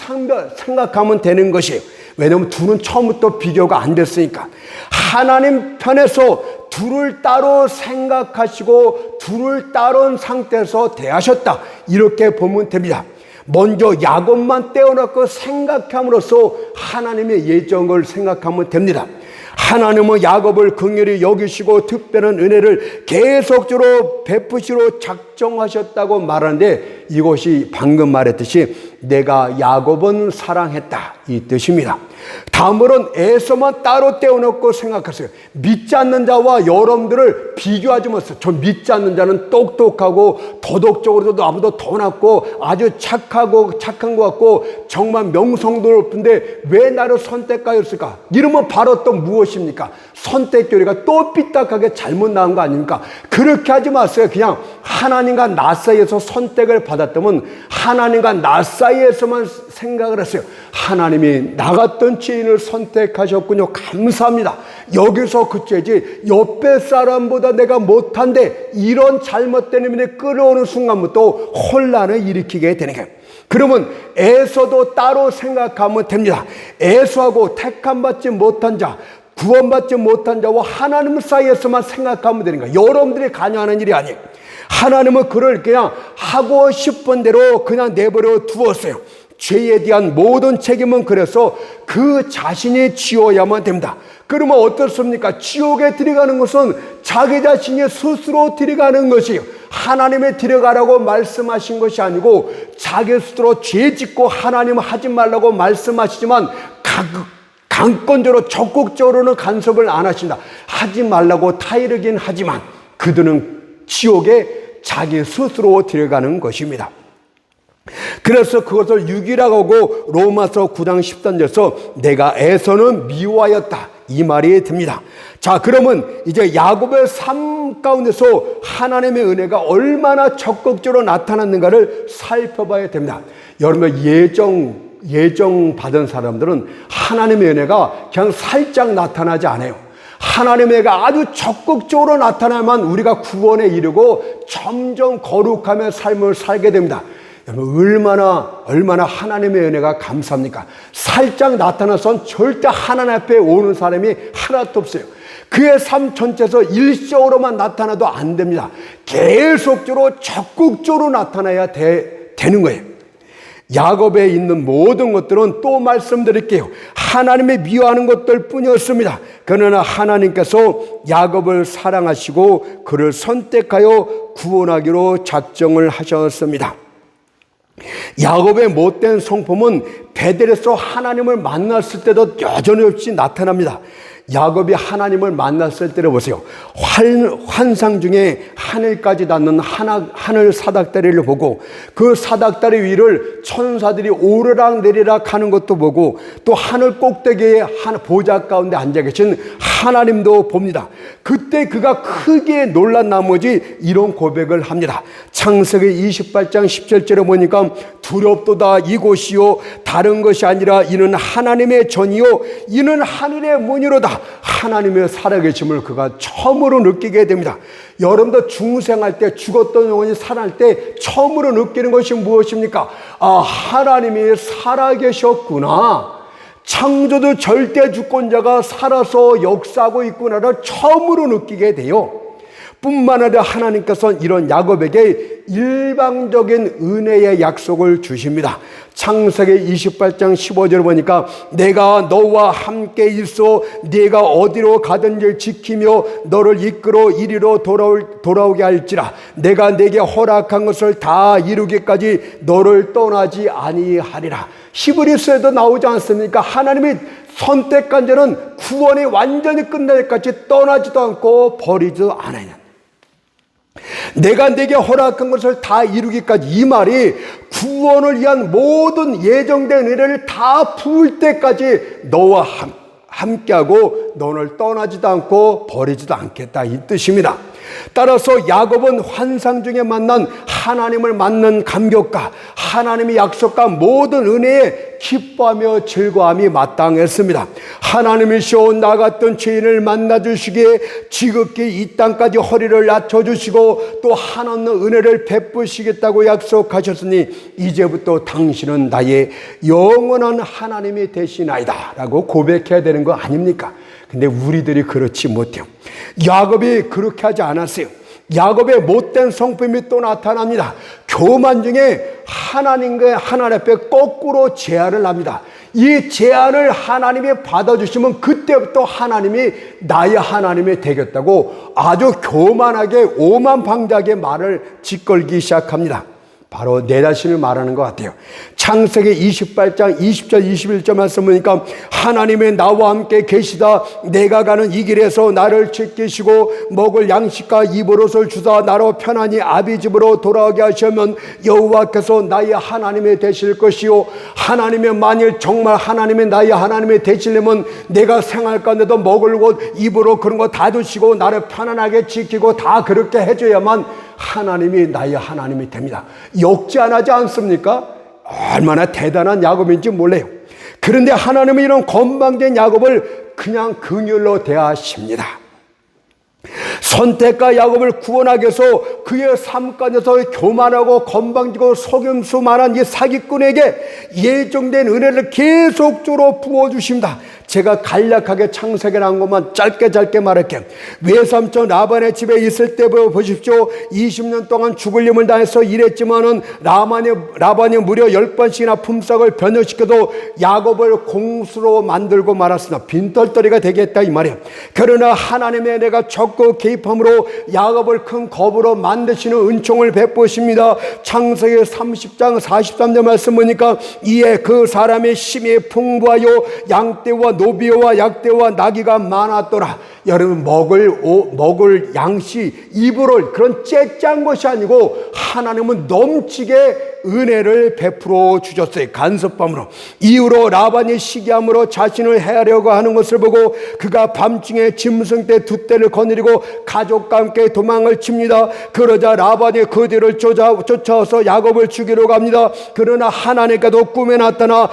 생각하면 되는 것이에요. 왜냐하면 둘은 처음부터 비교가 안 됐으니까. 하나님 편에서 둘을 따로 생각하시고 둘을 따른 상태에서 대하셨다. 이렇게 보면 됩니다. 먼저 야곱만 떼어놓고 생각함으로써 하나님의 예정을 생각하면 됩니다. 하나님은 야곱을 긍휼히 여기시고 특별한 은혜를 계속적으로 베푸시로 작정하셨다고 말하는데, 이것이 방금 말했듯이 내가 야곱은 사랑했다 이 뜻입니다. 다음으로는 에서만 따로 떼어놓고 생각하세요. 믿지 않는 자와 여러분들을 비교하지 마세요. 저 믿지 않는 자는 똑똑하고 도덕적으로도 나보다 더 낫고 아주 착한 것 같고 정말 명성도 높은데 왜 나를 선택하였을까? 이러면 바로 또 무엇입니까? 선택 교리가 또 삐딱하게 잘못 나온 거 아닙니까? 그렇게 하지 마세요. 그냥 하나님과 나 사이에서 선택을 받았다면 하나님과 나 사이에서만 생각을 했어요. 하나님이 나 같은 죄인을 선택하셨군요. 감사합니다. 여기서 그죄지 옆에 사람보다 내가 못한데 이런 잘못된 의미를 끌어오는 순간부터 혼란을 일으키게 되는 거예요. 그러면 에서도 따로 생각하면 됩니다. 에서하고 택함받지 못한 자, 구원받지 못한 자와 하나님 사이에서만 생각하면 되는 거예요. 여러분들이 관여하는 일이 아니에요. 하나님은 그를 그냥 하고 싶은 대로 그냥 내버려 두었어요. 죄에 대한 모든 책임은 그래서 그 자신이 지어야만 됩니다. 그러면 어떻습니까? 지옥에 들어가는 것은 자기 자신이 스스로 들어가는 것이에요. 하나님의 들어가라고 말씀하신 것이 아니고 자기 스스로 죄 짓고 하나님 하지 말라고 말씀하시지만 강권적으로 적극적으로는 간섭을 안 하신다. 하지 말라고 타이르긴 하지만 그들은 지옥에 자기 스스로 들어가는 것입니다. 그래서 그것을 유기라고 하고 로마서 9장 10절에서 내가 에서는 미워하였다 이 말이 듭니다. 자, 그러면 이제 야곱의 삶 가운데서 하나님의 은혜가 얼마나 적극적으로 나타났는가를 살펴봐야 됩니다. 여러분, 예정 받은 사람들은 하나님의 은혜가 그냥 살짝 나타나지 않아요. 하나님의 은혜가 아주 적극적으로 나타나야만 우리가 구원에 이르고 점점 거룩하며 삶을 살게 됩니다. 여러분, 얼마나 하나님의 은혜가 감사합니까? 살짝 나타나선 절대 하나님 앞에 오는 사람이 하나도 없어요. 그의 삶 전체에서 일시적으로만 나타나도 안 됩니다. 계속적으로 적극적으로 나타나야 되는 거예요. 야곱에 있는 모든 것들은 또 말씀드릴게요. 하나님의 미워하는 것들 뿐이었습니다. 그러나 하나님께서 야곱을 사랑하시고 그를 선택하여 구원하기로 작정을 하셨습니다. 야곱의 못된 성품은 베델에서 하나님을 만났을 때도 여전히 없이 나타납니다. 야곱이 하나님을 만났을 때를 보세요. 환상 중에 하늘까지 닿는 하늘 사닥다리를 보고 그 사닥다리 위를 천사들이 오르락 내리락 하는 것도 보고 또 하늘 꼭대기에 한 보좌 가운데 앉아 계신 하나님도 봅니다. 그때 그가 크게 놀란 나머지 이런 고백을 합니다. 창세기 28장 17절에 보니까 두렵도다 이곳이요 다른 것이 아니라 이는 하나님의 전이요 이는 하늘의 문이로다. 하나님의 살아계심을 그가 처음으로 느끼게 됩니다. 여러분도 중생할 때 죽었던 영혼이 살아날 때 처음으로 느끼는 것이 무엇입니까? 아, 하나님이 살아계셨구나. 창조주 절대 주권자가 살아서 역사하고 있구나를 처음으로 느끼게 돼요. 뿐만 아니라 하나님께서는 이런 야곱에게 일방적인 은혜의 약속을 주십니다. 창세기 28장 15절을 보니까 내가 너와 함께 있어 네가 어디로 가든지 지키며 너를 이끌어 이리로 돌아오게 할지라 내가 네게 허락한 것을 다 이루기까지 너를 떠나지 아니하리라. 히브리서에도 나오지 않습니까? 하나님이 선택한 자는 구원이 완전히 끝날 때까지 떠나지도 않고 버리지도 않아요. 내가 내게 허락한 것을 다 이루기까지, 이 말이 구원을 위한 모든 예정된 은혜를 다 부을 때까지 너와 함께하고 너를 떠나지도 않고 버리지도 않겠다, 이 뜻입니다. 따라서 야곱은 환상 중에 만난 하나님을 만난 감격과 하나님의 약속과 모든 은혜에 기뻐하며 즐거움이 마땅했습니다. 하나님이시여 나 같은 죄인을 만나주시기에 지극히 이 땅까지 허리를 낮춰주시고 또 한없는 은혜를 베푸시겠다고 약속하셨으니 이제부터 당신은 나의 영원한 하나님이 되시나이다 라고 고백해야 되는 거 아닙니까? 근데 우리들이 그렇지 못해요. 야곱이 그렇게 하지 않았어요. 야곱의 못된 성품이 또 나타납니다. 교만 중에 하나님 앞에 거꾸로 제안을 합니다. 이 제안을 하나님이 받아주시면 그때부터 하나님이 나의 하나님이 되겠다고 아주 교만하게 오만방자하게 말을 짓걸기 시작합니다. 바로 내 자신을 말하는 것 같아요. 창세기 28장 20절 21절 말씀 보니까 하나님의 나와 함께 계시다 내가 가는 이 길에서 나를 지키시고 먹을 양식과 입을 옷을 주사 나로 편안히 아비 집으로 돌아오게 하시면 여호와께서 나의 하나님이 되실 것이요 하나님의 만일 정말 하나님의 나의 하나님이 되시려면 내가 생활 가운데도 먹을 옷 입을 옷 그런 거 다 주시고 나를 편안하게 지키고 다 그렇게 해줘야만 하나님이 나의 하나님이 됩니다. 역제안하지 않습니까? 얼마나 대단한 야곱인지 몰라요. 그런데 하나님은 이런 건방진 야곱을 그냥 긍휼로 대하십니다. 선택과 야곱을 구원하기 위해서 그의 삶 가운데서 교만하고 건방지고 속임수만한 이 사기꾼에게 예정된 은혜를 계속적으로 부어주십니다. 제가 간략하게 창세기에 나온 것만 짧게 말할게요. 외삼촌 라반의 집에 있을 때 보십시오. 20년 동안 죽을 힘을 다해서 일했지만은 라반이 무려 10번씩이나 품삯을 변형시켜도 야곱을 공수로 만들고 말았으나 빈털터리가 되겠다 이 말이에요. 그러나 하나님의 은혜가 적극 개입함으로 야곱을 큰 겁으로 만드시는 은총을 베푸십니다. 창세기 30장 43절 말씀 보니까 이에 그 사람의 심히 풍부하여 양떼와 노비와 약대와 나귀가 많았더라. 여러분 먹을 양식 입을 그런 째짠 것이 아니고 하나님은 넘치게 은혜를 베풀어 주셨어요. 간섭함으로. 이후로 라반이 시기함으로 자신을 해하려고 하는 것을 보고 그가 밤중에 짐승 떼 두 떼를 거느리고 가족과 함께 도망을 칩니다. 그러자 라반이 그 뒤를 쫓아와서 야곱을 죽이러 갑니다. 그러나 하나님께도 꿈에 나타나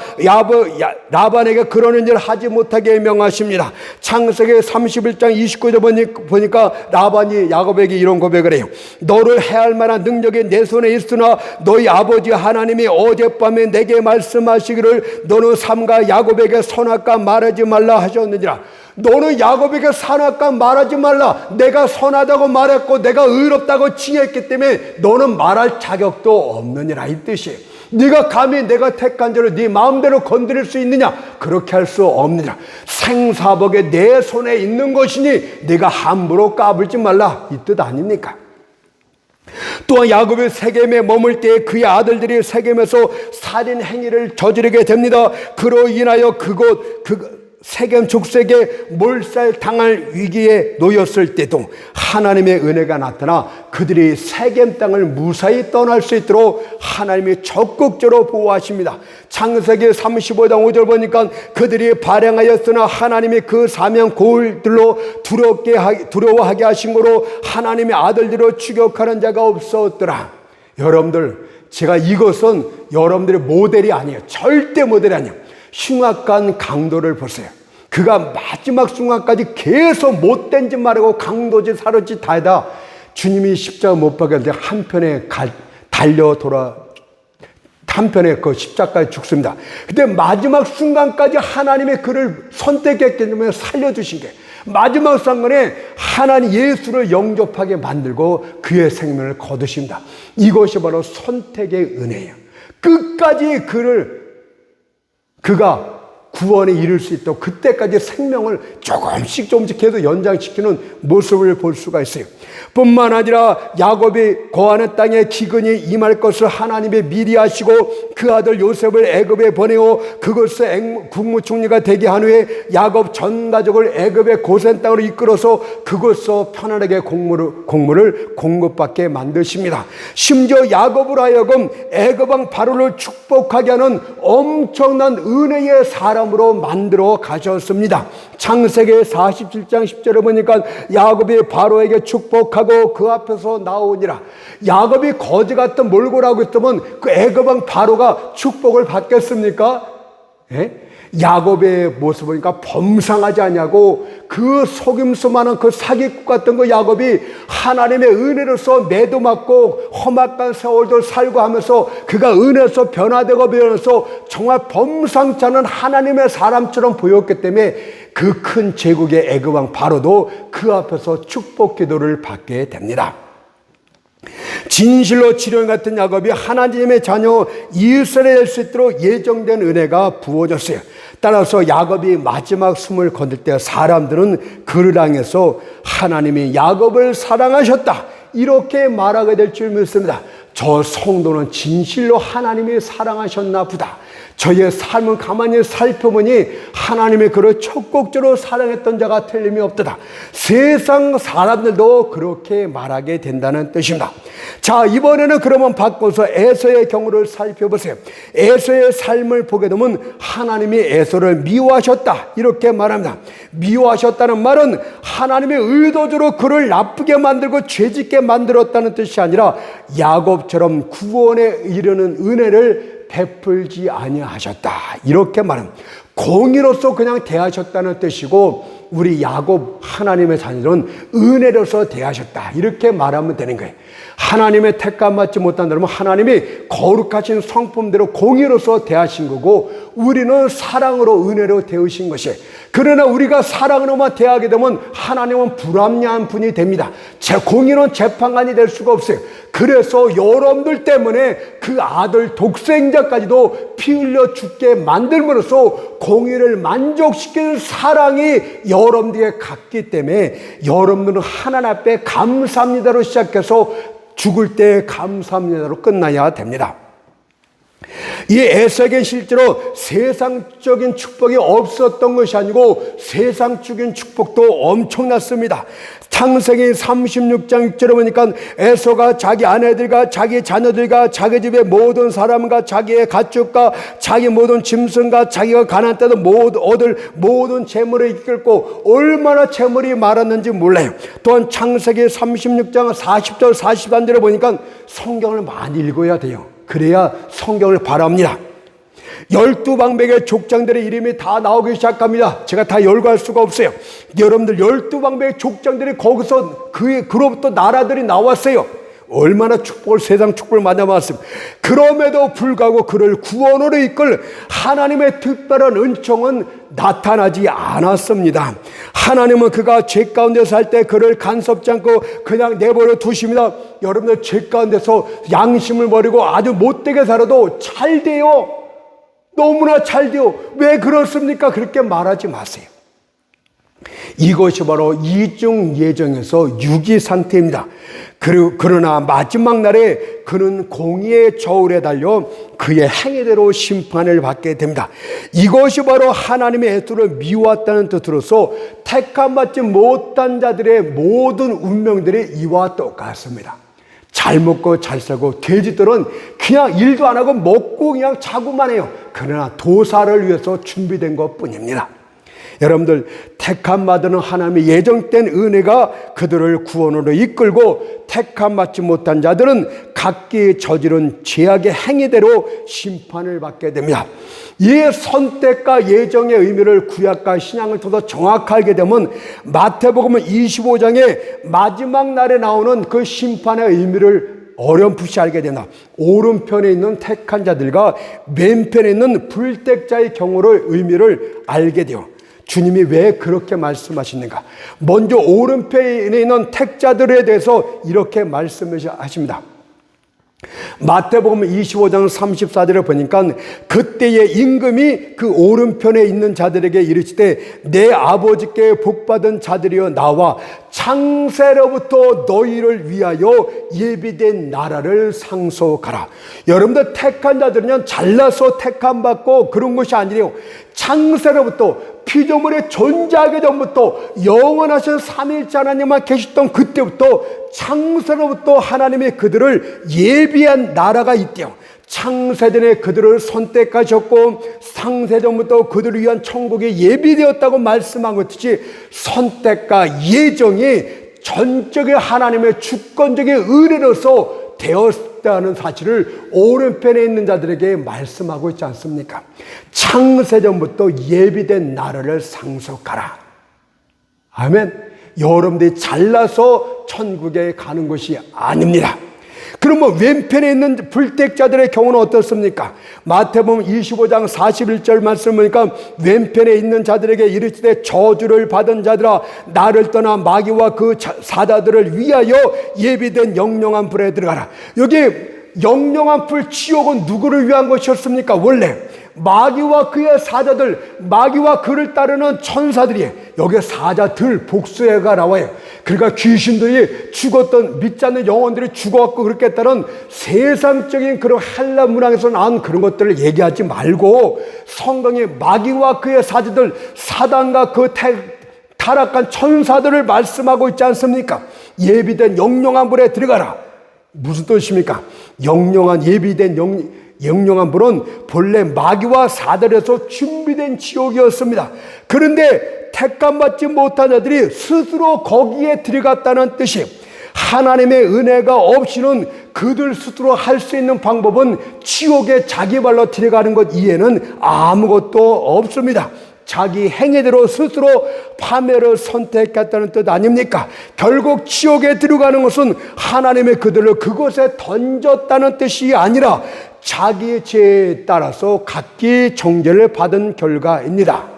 라반에게 그러는 일 하지 못하게 명하십니다. 창세기 31장 29절 보니까 라반이 야곱에게 이런 고백을 해요. 너를 해할 만한 능력이 내 손에 있으나 너희 아버지 하나님이 어젯밤에 내게 말씀하시기를 너는 삼가 야곱에게 선악과 말하지 말라 하셨느니라. 너는 야곱에게 선악과 말하지 말라. 내가 선하다고 말했고 내가 의롭다고 칭했기 때문에 너는 말할 자격도 없느니라, 이 뜻이에요. 네가 감히 내가 택한 자를 네 마음대로 건드릴 수 있느냐? 그렇게 할 수 없느니라. 생사복에 내 손에 있는 것이니 네가 함부로 까불지 말라, 이 뜻 아닙니까? 또한 야곱이 세겜에 머물 때 그의 아들들이 세겜에서 살인 행위를 저지르게 됩니다. 그로 인하여 세겜 족속에게 몰살당할 위기에 놓였을 때도 하나님의 은혜가 나타나 그들이 세겜 땅을 무사히 떠날 수 있도록 하나님이 적극적으로 보호하십니다. 창세기 35장 5절 보니까 그들이 발행하였으나 하나님이 그 사명 고울들로 두려워하게 하신 거로 하나님의 아들들로 추격하는 자가 없었더라. 여러분들, 제가 이것은 여러분들의 모델이 아니에요. 절대 모델이 아니에요. 흉악한 강도를 보세요. 그가 마지막 순간까지 계속 못된 짓 말하고 강도짓 사로짓 다 하다 주님이 십자가 못 박았는데 한편에 한편에 그 십자가에 죽습니다. 근데 마지막 순간까지 하나님의 그를 선택했기 때문에 살려주신 게 마지막 순간에 하나님 예수를 영접하게 만들고 그의 생명을 거두십니다. 이것이 바로 선택의 은혜예요. 끝까지 그가 구원에 이를 수 있도록 그때까지 생명을 조금씩 계속 연장시키는 모습을 볼 수가 있어요. 뿐만 아니라 야곱이 거하는 땅에 기근이 임할 것을 하나님이 미리 하시고 그 아들 요셉을 애굽에 보내어 그것을 국무총리가 되게 한 후에 야곱 전 가족을 애굽의 고센 땅으로 이끌어서 그곳서 편안하게 곡물을 공급받게 만드십니다. 심지어 야곱으로 하여금 애굽 왕 바로를 축복하게 하는 엄청난 은혜의 사람으로 만들어 가셨습니다. 창세기 47장 10절에 보니까 야곱이 바로에게 축복하고 그 앞에서 나오니라. 야곱이 거지 같은 몰골하고 있다면 그 애굽 왕 바로가 축복을 받겠습니까? 예? 야곱의 모습 보니까 범상하지 않냐고 그 속임수 많은 그 사기꾼 같은 그 야곱이 하나님의 은혜로서 매도 맞고 험악한 세월도 살고 하면서 그가 은혜로서 변화되고 정말 범상치 않은 하나님의 사람처럼 보였기 때문에 그 큰 제국의 애굽 왕 바로도 그 앞에서 축복 기도를 받게 됩니다. 진실로 지령 같은 야곱이 하나님의 자녀 이스라엘 될 수 있도록 예정된 은혜가 부어졌어요. 따라서 야곱이 마지막 숨을 거둘 때 사람들은 그를 향해서 하나님이 야곱을 사랑하셨다 이렇게 말하게 될 줄 믿습니다. 저 성도는 진실로 하나님이 사랑하셨나 보다. 저의 삶을 가만히 살펴보니 하나님이 그를 적극적으로 사랑했던 자가 틀림이 없도다. 세상 사람들도 그렇게 말하게 된다는 뜻입니다. 자, 이번에는 그러면 바꿔서 에서의 경우를 살펴보세요. 에서의 삶을 보게 되면 하나님이 에서를 미워하셨다 이렇게 말합니다. 미워하셨다는 말은 하나님의 의도적으로 그를 나쁘게 만들고 죄짓게 만들었다는 뜻이 아니라 야곱처럼 구원에 이르는 은혜를 베풀지 아니하셨다 이렇게 말합니다. 공의로서 그냥 대하셨다는 뜻이고 우리 야곱 하나님의 자녀들은 은혜로서 대하셨다 이렇게 말하면 되는 거예요. 하나님의 택감 받지 못한다면 하나님이 거룩하신 성품대로 공의로서 대하신 거고 우리는 사랑으로 은혜로 대우신 것이에요. 그러나 우리가 사랑으로만 대하게 되면 하나님은 불합리한 분이 됩니다. 공의는 재판관이 될 수가 없어요. 그래서 여러분들 때문에 그 아들 독생자까지도 피 흘려 죽게 만들므로써 공의를 만족시키는 사랑이 여러분들에게 갔기 때문에 여러분들은 하나님 앞에 감사합니다로 시작해서 죽을 때 감사합니다로 끝나야 됩니다. 이 에서에게 실제로 세상적인 축복이 없었던 것이 아니고 세상적인 축복도 엄청났습니다. 창세기 36장 6절에 보니까 에서가 자기 아내들과 자기 자녀들과 자기 집의 모든 사람과 자기의 가축과 자기 모든 짐승과 자기가 가나안 땅에서 얻을 모든 재물을 이끌고 얼마나 재물이 많았는지 몰라요. 또한 창세기 36장 40절 41절에 보니까 성경을 많이 읽어야 돼요. 그래야 성경을 바랍니다. 12방백의 족장들의 이름이 다 나오기 시작합니다. 제가 다 열거할 수가 없어요. 여러분들 12방백의 족장들이 거기서 그로부터 나라들이 나왔어요. 얼마나 세상 축복을 만나봤습니다. 그럼에도 불구하고 그를 구원으로 이끌 하나님의 특별한 은총은 나타나지 않았습니다. 하나님은 그가 죄 가운데 살 때 그를 간섭지 않고 그냥 내버려 두십니다. 여러분들 죄 가운데서 양심을 버리고 아주 못되게 살아도 잘 돼요. 너무나 잘 돼요. 왜 그렇습니까? 그렇게 말하지 마세요. 이것이 바로 이중 예정에서 유기 상태입니다. 그러나 마지막 날에 그는 공의의 저울에 달려 그의 행위대로 심판을 받게 됩니다. 이것이 바로 하나님의 애도를 미워했다는 뜻으로서 택함받지 못한 자들의 모든 운명들이 이와 똑같습니다. 잘 먹고 잘 살고 돼지들은 그냥 일도 안 하고 먹고 그냥 자고만 해요. 그러나 도사를 위해서 준비된 것뿐입니다. 여러분들, 택함받은 하나님의 예정된 은혜가 그들을 구원으로 이끌고 택함받지 못한 자들은 각기 저지른 죄악의 행위대로 심판을 받게 됩니다. 이 선택과 예정의 의미를 구약과 신약을 통해서 정확하게 알게 되면 마태복음 25장의 마지막 날에 나오는 그 심판의 의미를 어렴풋이 알게 된다. 오른편에 있는 택한 자들과 왼편에 있는 불택자의 경우를 의미를 알게 돼요. 주님이 왜 그렇게 말씀하시는가? 먼저 오른편에 있는 택자들에 대해서 이렇게 말씀하십니다. 마태복음 25장 34절을 보니까 그때의 임금이 그 오른편에 있는 자들에게 이르시되 내 아버지께 복받은 자들이여 나와 창세로부터 너희를 위하여 예비된 나라를 상속하라. 여러분들, 택한 자들은 잘나서 택함 받고 그런 것이 아니래요. 창세로부터, 피조물이 존재하기 전부터 영원하신 삼위일체 하나님만 계셨던 그때부터 창세로부터 하나님이 그들을 예비한 나라가 있대요. 창세전에 그들을 선택하셨고 상세전부터 그들을 위한 천국이 예비되었다고 말씀한 것이지, 선택과 예정이 전적인 하나님의 주권적인 의뢰로서 되었다는 사실을 오른편에 있는 자들에게 말씀하고 있지 않습니까? 창세전부터 예비된 나라를 상속하라. 아멘. 여러분들이 잘나서 천국에 가는 것이 아닙니다. 그러면 왼편에 있는 불택자들의 경우는 어떻습니까? 마태복음 25장 41절 말씀을 보니까 왼편에 있는 자들에게 이르시되 저주를 받은 자들아 나를 떠나 마귀와 그 사자들을 위하여 예비된 영영한 불에 들어가라. 여기 영영한 불, 지옥은 누구를 위한 것이었습니까? 원래 마귀와 그의 사자들, 마귀와 그를 따르는 천사들이, 여기에 사자들 복수해가 나와요. 그러니까 귀신들이 죽었던, 믿지 않는 영혼들이 죽어갖고 그렇게 했다는 세상적인 그런 헬라 문화에서 나온 그런 것들을 얘기하지 말고 성경에 마귀와 그의 사자들, 사단과 그 타락한 천사들을 말씀하고 있지 않습니까? 예비된 영영한 불에 들어가라. 무슨 뜻입니까? 영영한, 예비된 영영한 불은 본래 마귀와 사단에서 준비된 지옥이었습니다. 그런데 택감받지 못한 자들이 스스로 거기에 들어갔다는 뜻이, 하나님의 은혜가 없이는 그들 스스로 할 수 있는 방법은 지옥에 자기 발로 들어가는 것 이외에는 아무것도 없습니다. 자기 행위대로 스스로 파멸을 선택했다는 뜻 아닙니까? 결국 지옥에 들어가는 것은 하나님의 그들을 그곳에 던졌다는 뜻이 아니라 자기의 죄에 따라서 각기 정죄를 받은 결과입니다.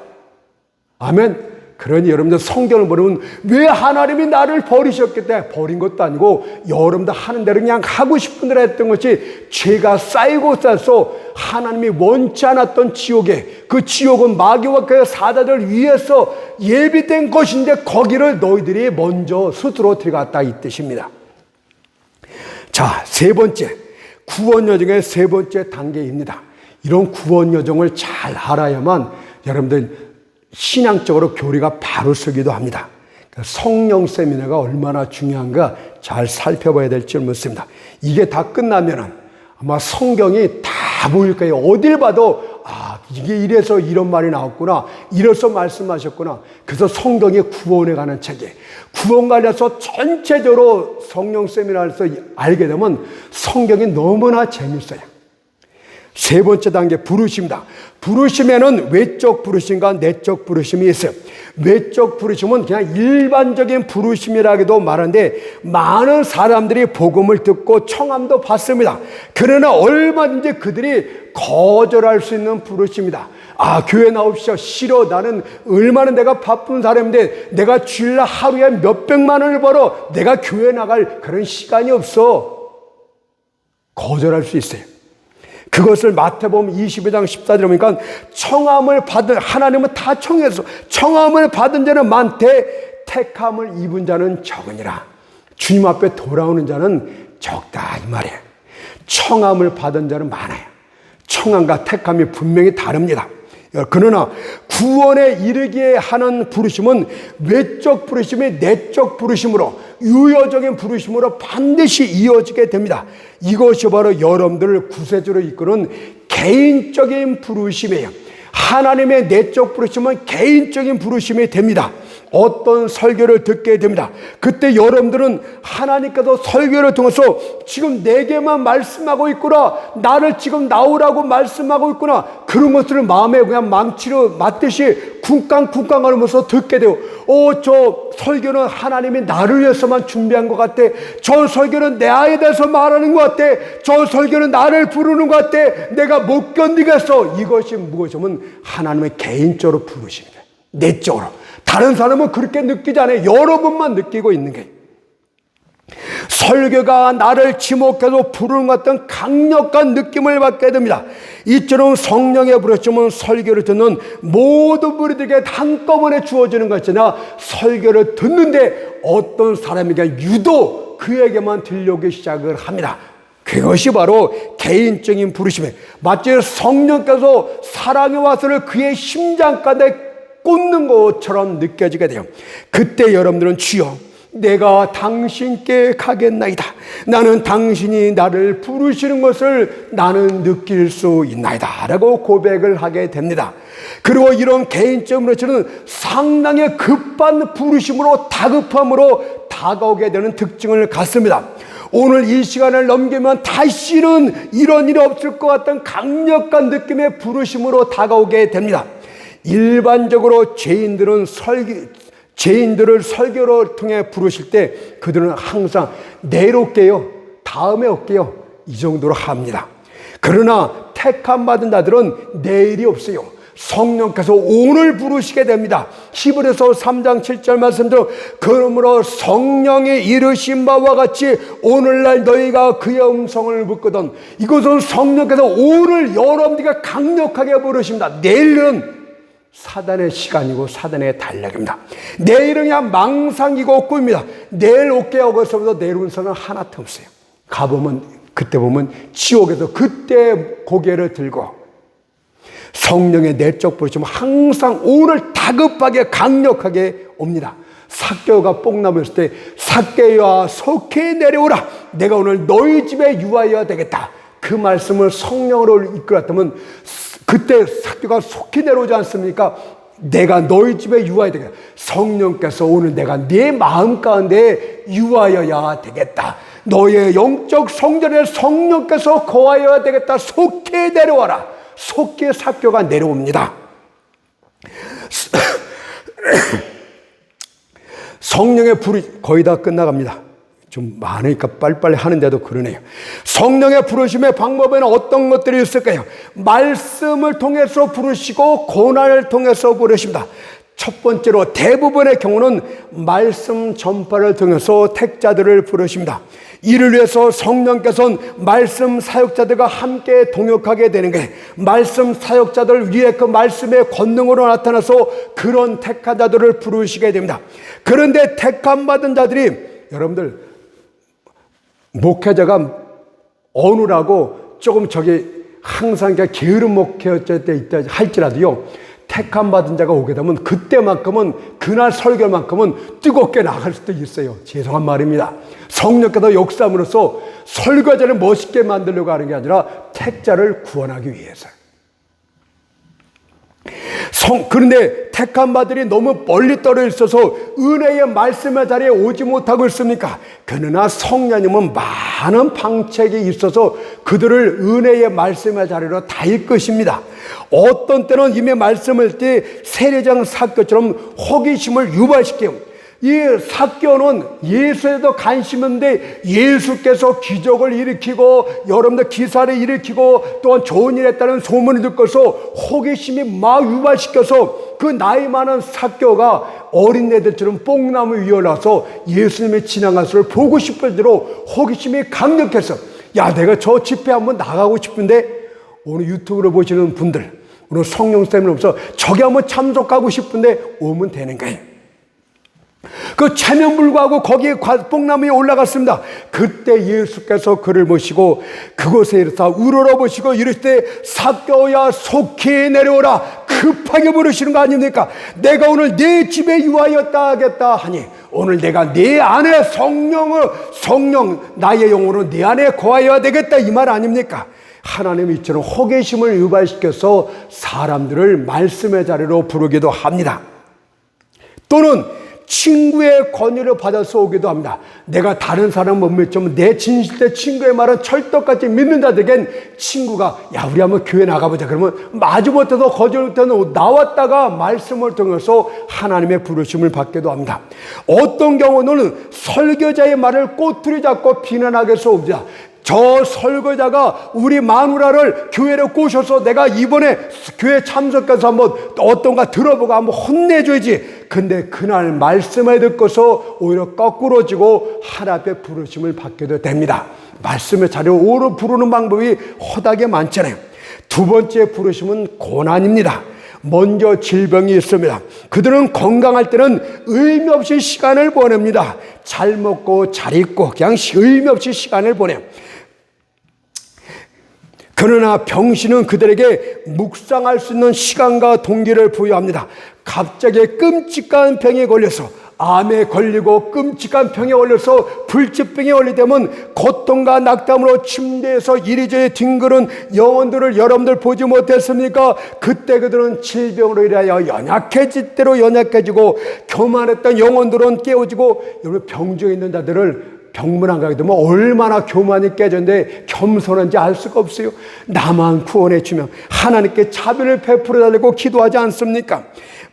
아멘. 그러니 여러분들, 성경을 보면 왜 하나님이 나를 버리셨겠다? 버린 것도 아니고 여러분들 하는 대로 그냥 하고 싶은 대로 했던 것이 죄가 쌓이고 쌓여서 하나님이 원치 않았던 지옥에, 그 지옥은 마귀와 그의 사자들 위해서 예비된 것인데 거기를 너희들이 먼저 스스로 들어갔다, 이 뜻입니다. 자, 세 번째, 구원 여정의 세 번째 단계입니다. 이런 구원 여정을 잘 알아야만 여러분들 신앙적으로 교리가 바로 서기도 합니다. 성령 세미나가 얼마나 중요한가 잘 살펴봐야 될 줄 묻습니다. 이게 다 끝나면은 아마 성경이 다 보일 거예요. 어딜 봐도 이게 이래서 이런 말이 나왔구나, 이래서 말씀하셨구나. 그래서 성경이 구원에 관한 책에, 구원 관련해서 전체적으로 성령 세미나에서 알게 되면 성경이 너무나 재밌어요. 세 번째 단계, 부르심이다. 부르심에는 외적 부르심과 내적 부르심이 있어요. 외적 부르심은 그냥 일반적인 부르심이라고도 말하는데 많은 사람들이 복음을 듣고 청함도 받습니다. 그러나 얼마든지 그들이 거절할 수 있는 부르심이다. 교회 나옵시오. 싫어. 나는 얼마나 내가 바쁜 사람인데 내가 주일날 하루에 몇백만 원을 벌어. 내가 교회 나갈 그런 시간이 없어. 거절할 수 있어요. 그것을 마태복음 22장 14절에 보니까 청함을 받은, 하나님은 다 청해서 청함을 받은 자는 많되 택함을 입은 자는 적으니라. 주님 앞에 돌아오는 자는 적다 이 말이에요. 청함을 받은 자는 많아요. 청함과 택함이 분명히 다릅니다. 그러나 구원에 이르게 하는 부르심은 외적 부르심이 내적 부르심으로, 유효적인 부르심으로 반드시 이어지게 됩니다. 이것이 바로 여러분들을 구세주로 이끄는 개인적인 부르심이에요. 하나님의 내적 부르심은 개인적인 부르심이 됩니다. 어떤 설교를 듣게 됩니다. 그때 여러분들은 하나님께서 설교를 통해서 지금 내게만 말씀하고 있구나, 나를 지금 나오라고 말씀하고 있구나, 그런 것들을 마음에 그냥 망치로 맞듯이 쿵쾅쿵쾅 하면서 듣게 돼요. 저 설교는 하나님이 나를 위해서만 준비한 것 같아. 저 설교는 내 아이에 대해서 말하는 것 같아. 저 설교는 나를 부르는 것 같아. 내가 못 견디겠어. 이것이 무엇이면 하나님의 개인적으로 부르십니다. 내적으로. 다른 사람은 그렇게 느끼지 않아요. 여러분만 느끼고 있는 거예요. 설교가 나를 지목해서 부르는 것 같은 강력한 느낌을 받게 됩니다. 이처럼 성령의 부르심은 설교를 듣는 모든 무리들에게 한꺼번에 주어지는 것이 아니라 설교를 듣는데 어떤 사람에게 유독 그에게만 들려오기 시작을 합니다. 그것이 바로 개인적인 부르심이에요. 마치 성령께서 사랑의 화살을 그의 심장가에 꽂는 것처럼 느껴지게 돼요. 그때 여러분들은 주여 내가 당신께 가겠나이다. 나는 당신이 나를 부르시는 것을 나는 느낄 수 있나이다 라고 고백을 하게 됩니다. 그리고 이런 개인적 부르심은 상당히 급한 부르심으로 다급함으로 다가오게 되는 특징을 갖습니다. 오늘 이 시간을 넘기면 다시는 이런 일이 없을 것 같은 강력한 느낌의 부르심으로 다가오게 됩니다. 일반적으로 죄인들을 설교를 통해 부르실 때 그들은 항상 내일 올게요, 다음에 올게요, 이 정도로 합니다. 그러나 택함 받은 자들은 내일이 없어요. 성령께서 오늘 부르시게 됩니다. 히브리서 3장 7절 말씀대로 그러므로 성령이 이르신 바와 같이 오늘날 너희가 그의 음성을 듣거든. 이것은 성령께서 오늘 여러분들에게 강력하게 부르십니다. 내일은 사단의 시간이고 사단의 달력입니다. 내일은 그냥 망상이고 꿈입니다. 내일 올게 하고서부터 내일 운서는 하나 없어요. 가보면 그때 보면 지옥에서 그때 고개를 들고 성령의 내적 부르심은 항상 오늘 다급하게 강력하게 옵니다. 삭개오가 뽕나무였을 때 삭개오야 속히 내려오라, 내가 오늘 너희 집에 유하여야 되겠다. 그 말씀을 성령으로 이끌었다면 그때 삭개오가 속히 내려오지 않습니까? 내가 너희 집에 유하여야 되겠다. 성령께서 오늘 내가 네 마음 가운데 유하여야 되겠다. 너의 영적 성전에 성령께서 거하여야 되겠다. 속히 내려와라. 속히 삭개오가 내려옵니다. 성령의 불이 거의 다 끝나갑니다. 좀 많으니까 빨리빨리 하는데도 그러네요. 성령의 부르심의 방법에는 어떤 것들이 있을까요? 말씀을 통해서 부르시고 고난을 통해서 부르십니다. 첫 번째로 대부분의 경우는 말씀 전파를 통해서 택자들을 부르십니다. 이를 위해서 성령께서는 말씀 사역자들과 함께 동역하게 되는 거예요. 말씀 사역자들 위해 그 말씀의 권능으로 나타나서 그런 택한 자들을 부르시게 됩니다. 그런데 택함 받은 자들이 여러분들 목회자가 어느라고 조금 항상 게으른 목회자 때 있다 할지라도요, 택함 받은 자가 오게 되면 그때만큼은 그날 설교만큼은 뜨겁게 나갈 수도 있어요. 죄송한 말입니다. 성령께서 역사함으로써 설교자를 멋있게 만들려고 하는 게 아니라 택자를 구원하기 위해서. 그런데 택한 바들이 너무 멀리 떨어져 있어서 은혜의 말씀의 자리에 오지 못하고 있습니까? 그러나 성령님은 많은 방책이 있어서 그들을 은혜의 말씀의 자리로 다 이끄십니다. 어떤 때는 이미 말씀을 때 세례장 삭개오처럼 호기심을 유발시켜요. 이 삭개오는 예수에도 관심인데 예수께서 기적을 일으키고 여러분들 기사를 일으키고 또한 좋은 일 했다는 소문을 듣고서 호기심이 막 유발시켜서 그 나이 많은 삭개오가 어린애들처럼 뽕나무 위에 올라서 예수님의 지나가서를 보고 싶을 대로 호기심이 강력해서 야, 내가 저 집회 한번 나가고 싶은데 오늘 유튜브로 보시는 분들, 오늘 성령 때문에 없어 저기 한번 참석하고 싶은데 오면 되는 거예요. 그 체면불구하고 거기에 뽕나무에 올라갔습니다. 그때 예수께서 그를 보시고 그곳에 이르사 우러러 보시고 이르시되 삭개오야 속히 내려오라. 급하게 부르시는 거 아닙니까? 내가 오늘 네 집에 유하였다 하겠다 하니 오늘 내가 네 안에 성령 나의 영으로 네 안에 거하여야 되겠다 이 말 아닙니까? 하나님이 이처럼 호기심을 유발시켜서 사람들을 말씀의 자리로 부르기도 합니다. 또는 친구의 권유를 받아서 오기도 합니다. 내가 다른 사람 못 믿지만 내 진실된 친구의 말은 철떡같이 믿는 자들에겐 친구가 야 우리 한번 교회 나가보자 그러면 마주 못해서 거절 못해서 나왔다가 말씀을 통해서 하나님의 부르심을 받기도 합니다. 어떤 경우는 설교자의 말을 꼬투리 잡고 비난하게 해서 옵니다. 저 설교자가 우리 마누라를 교회로 꼬셔서 내가 이번에 교회 참석해서 한번 어떤가 들어보고 한번 혼내줘야지. 근데 그날 말씀을 듣고서 오히려 거꾸로지고 하나님의 부르심을 받게도 됩니다. 말씀의 자리에 오로 부르는 방법이 허다하게 많잖아요. 두 번째 부르심은 고난입니다. 먼저 질병이 있습니다. 그들은 건강할 때는 의미 없이 시간을 보냅니다. 잘 먹고 잘 입고 그냥 의미 없이 시간을 보내요. 그러나 병신은 그들에게 묵상할 수 있는 시간과 동기를 부여합니다. 갑자기 끔찍한 병에 걸려서 암에 걸리고 끔찍한 병에 걸려서 불치병에 걸리되면 고통과 낙담으로 침대에서 이리저리 뒹구는 영혼들을 여러분들 보지 못했습니까? 그때 그들은 질병으로 인하여 연약해질 대로 연약해지고 교만했던 영혼들은 깨어지고 여러분 병중에 있는 자들을 병문안 가게 되면 얼마나 교만이 깨졌는데 겸손한지 알 수가 없어요. 나만 구원해 주면 하나님께 자비를 베풀어 달라고 기도하지 않습니까?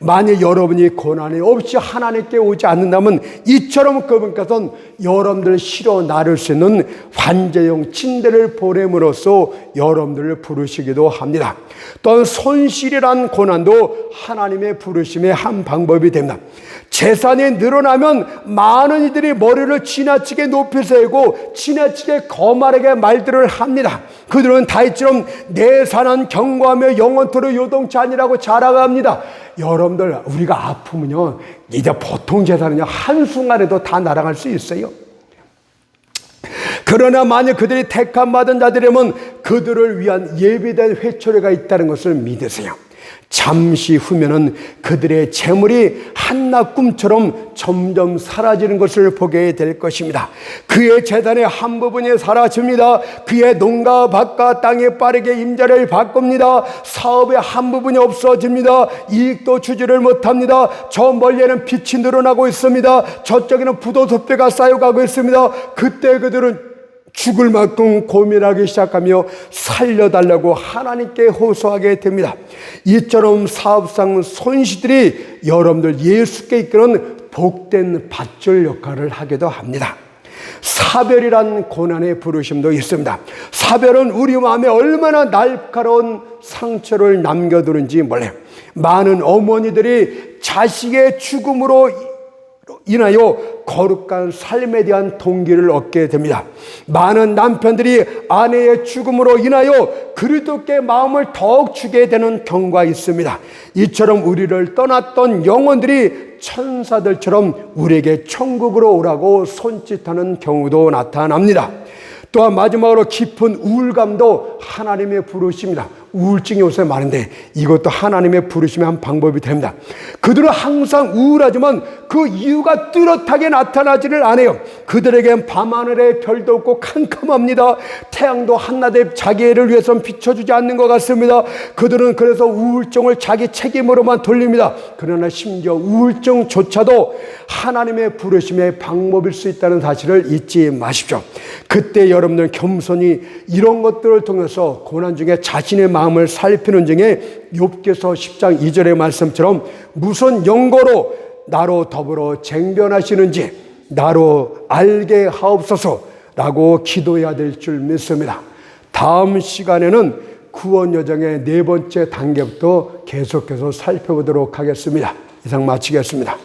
만약 여러분이 고난이 없이 하나님께 오지 않는다면 이처럼 그분께서는 여러분들을 실어 나를 수 있는 환자용 침대를 보냄으로써 여러분들을 부르시기도 합니다. 또한 손실이란 고난도 하나님의 부르심의 한 방법이 됩니다. 재산이 늘어나면 많은 이들이 머리를 지나치게 높이 세우고 지나치게 거만하게 말들을 합니다. 그들은 다윗처럼 내 산은 경고하며 영원토록 요동치 아니라고 자랑합니다. 여러분들 우리가 아프면요 이제 보통 재산은요 한순간에도 다 날아갈 수 있어요. 그러나 만약 그들이 택함 받은 자들이면 그들을 위한 예비된 회초리가 있다는 것을 믿으세요. 잠시 후면은 그들의 재물이 한낮 꿈처럼 점점 사라지는 것을 보게 될 것입니다. 그의 재산의 한 부분이 사라집니다. 그의 농가 밭과 땅에 빠르게 임자를 바꿉니다. 사업의 한 부분이 없어집니다. 이익도 주지를 못합니다. 저 멀리에는 빛이 늘어나고 있습니다. 저쪽에는 부도토폐가 쌓여가고 있습니다. 그때 그들은 죽을 만큼 고민하기 시작하며 살려달라고 하나님께 호소하게 됩니다. 이처럼 사업상 손실들이 여러분들 예수께 이끄는 복된 밧줄 역할을 하기도 합니다. 사별이란 고난의 부르심도 있습니다. 사별은 우리 마음에 얼마나 날카로운 상처를 남겨두는지 몰라요. 많은 어머니들이 자식의 죽음으로 인하여 거룩한 삶에 대한 동기를 얻게 됩니다. 많은 남편들이 아내의 죽음으로 인하여 그리스도께 마음을 더욱 주게 되는 경우가 있습니다. 이처럼 우리를 떠났던 영혼들이 천사들처럼 우리에게 천국으로 오라고 손짓하는 경우도 나타납니다. 또한 마지막으로 깊은 우울감도 하나님의 부르심입니다. 우울증이 요새 많은데 이것도 하나님의 부르심의 한 방법이 됩니다. 그들은 항상 우울하지만 그 이유가 뚜렷하게 나타나지를 않아요. 그들에겐 밤하늘에 별도 없고 캄캄합니다. 태양도 한낮에 자기를 위해서는 비춰주지 않는 것 같습니다. 그들은 그래서 우울증을 자기 책임으로만 돌립니다. 그러나 심지어 우울증조차도 하나님의 부르심의 방법일 수 있다는 사실을 잊지 마십시오. 그때 여러분들 겸손히 이런 것들을 통해서 고난 중에 자신의 마음을 살피는 중에 욥기서 10장 2절의 말씀처럼 무슨 연고로 나로 더불어 쟁변하시는지 나로 알게 하옵소서라고 기도해야 될 줄 믿습니다. 다음 시간에는 구원 여정의 네 번째 단계부터 계속해서 살펴보도록 하겠습니다. 이상 마치겠습니다.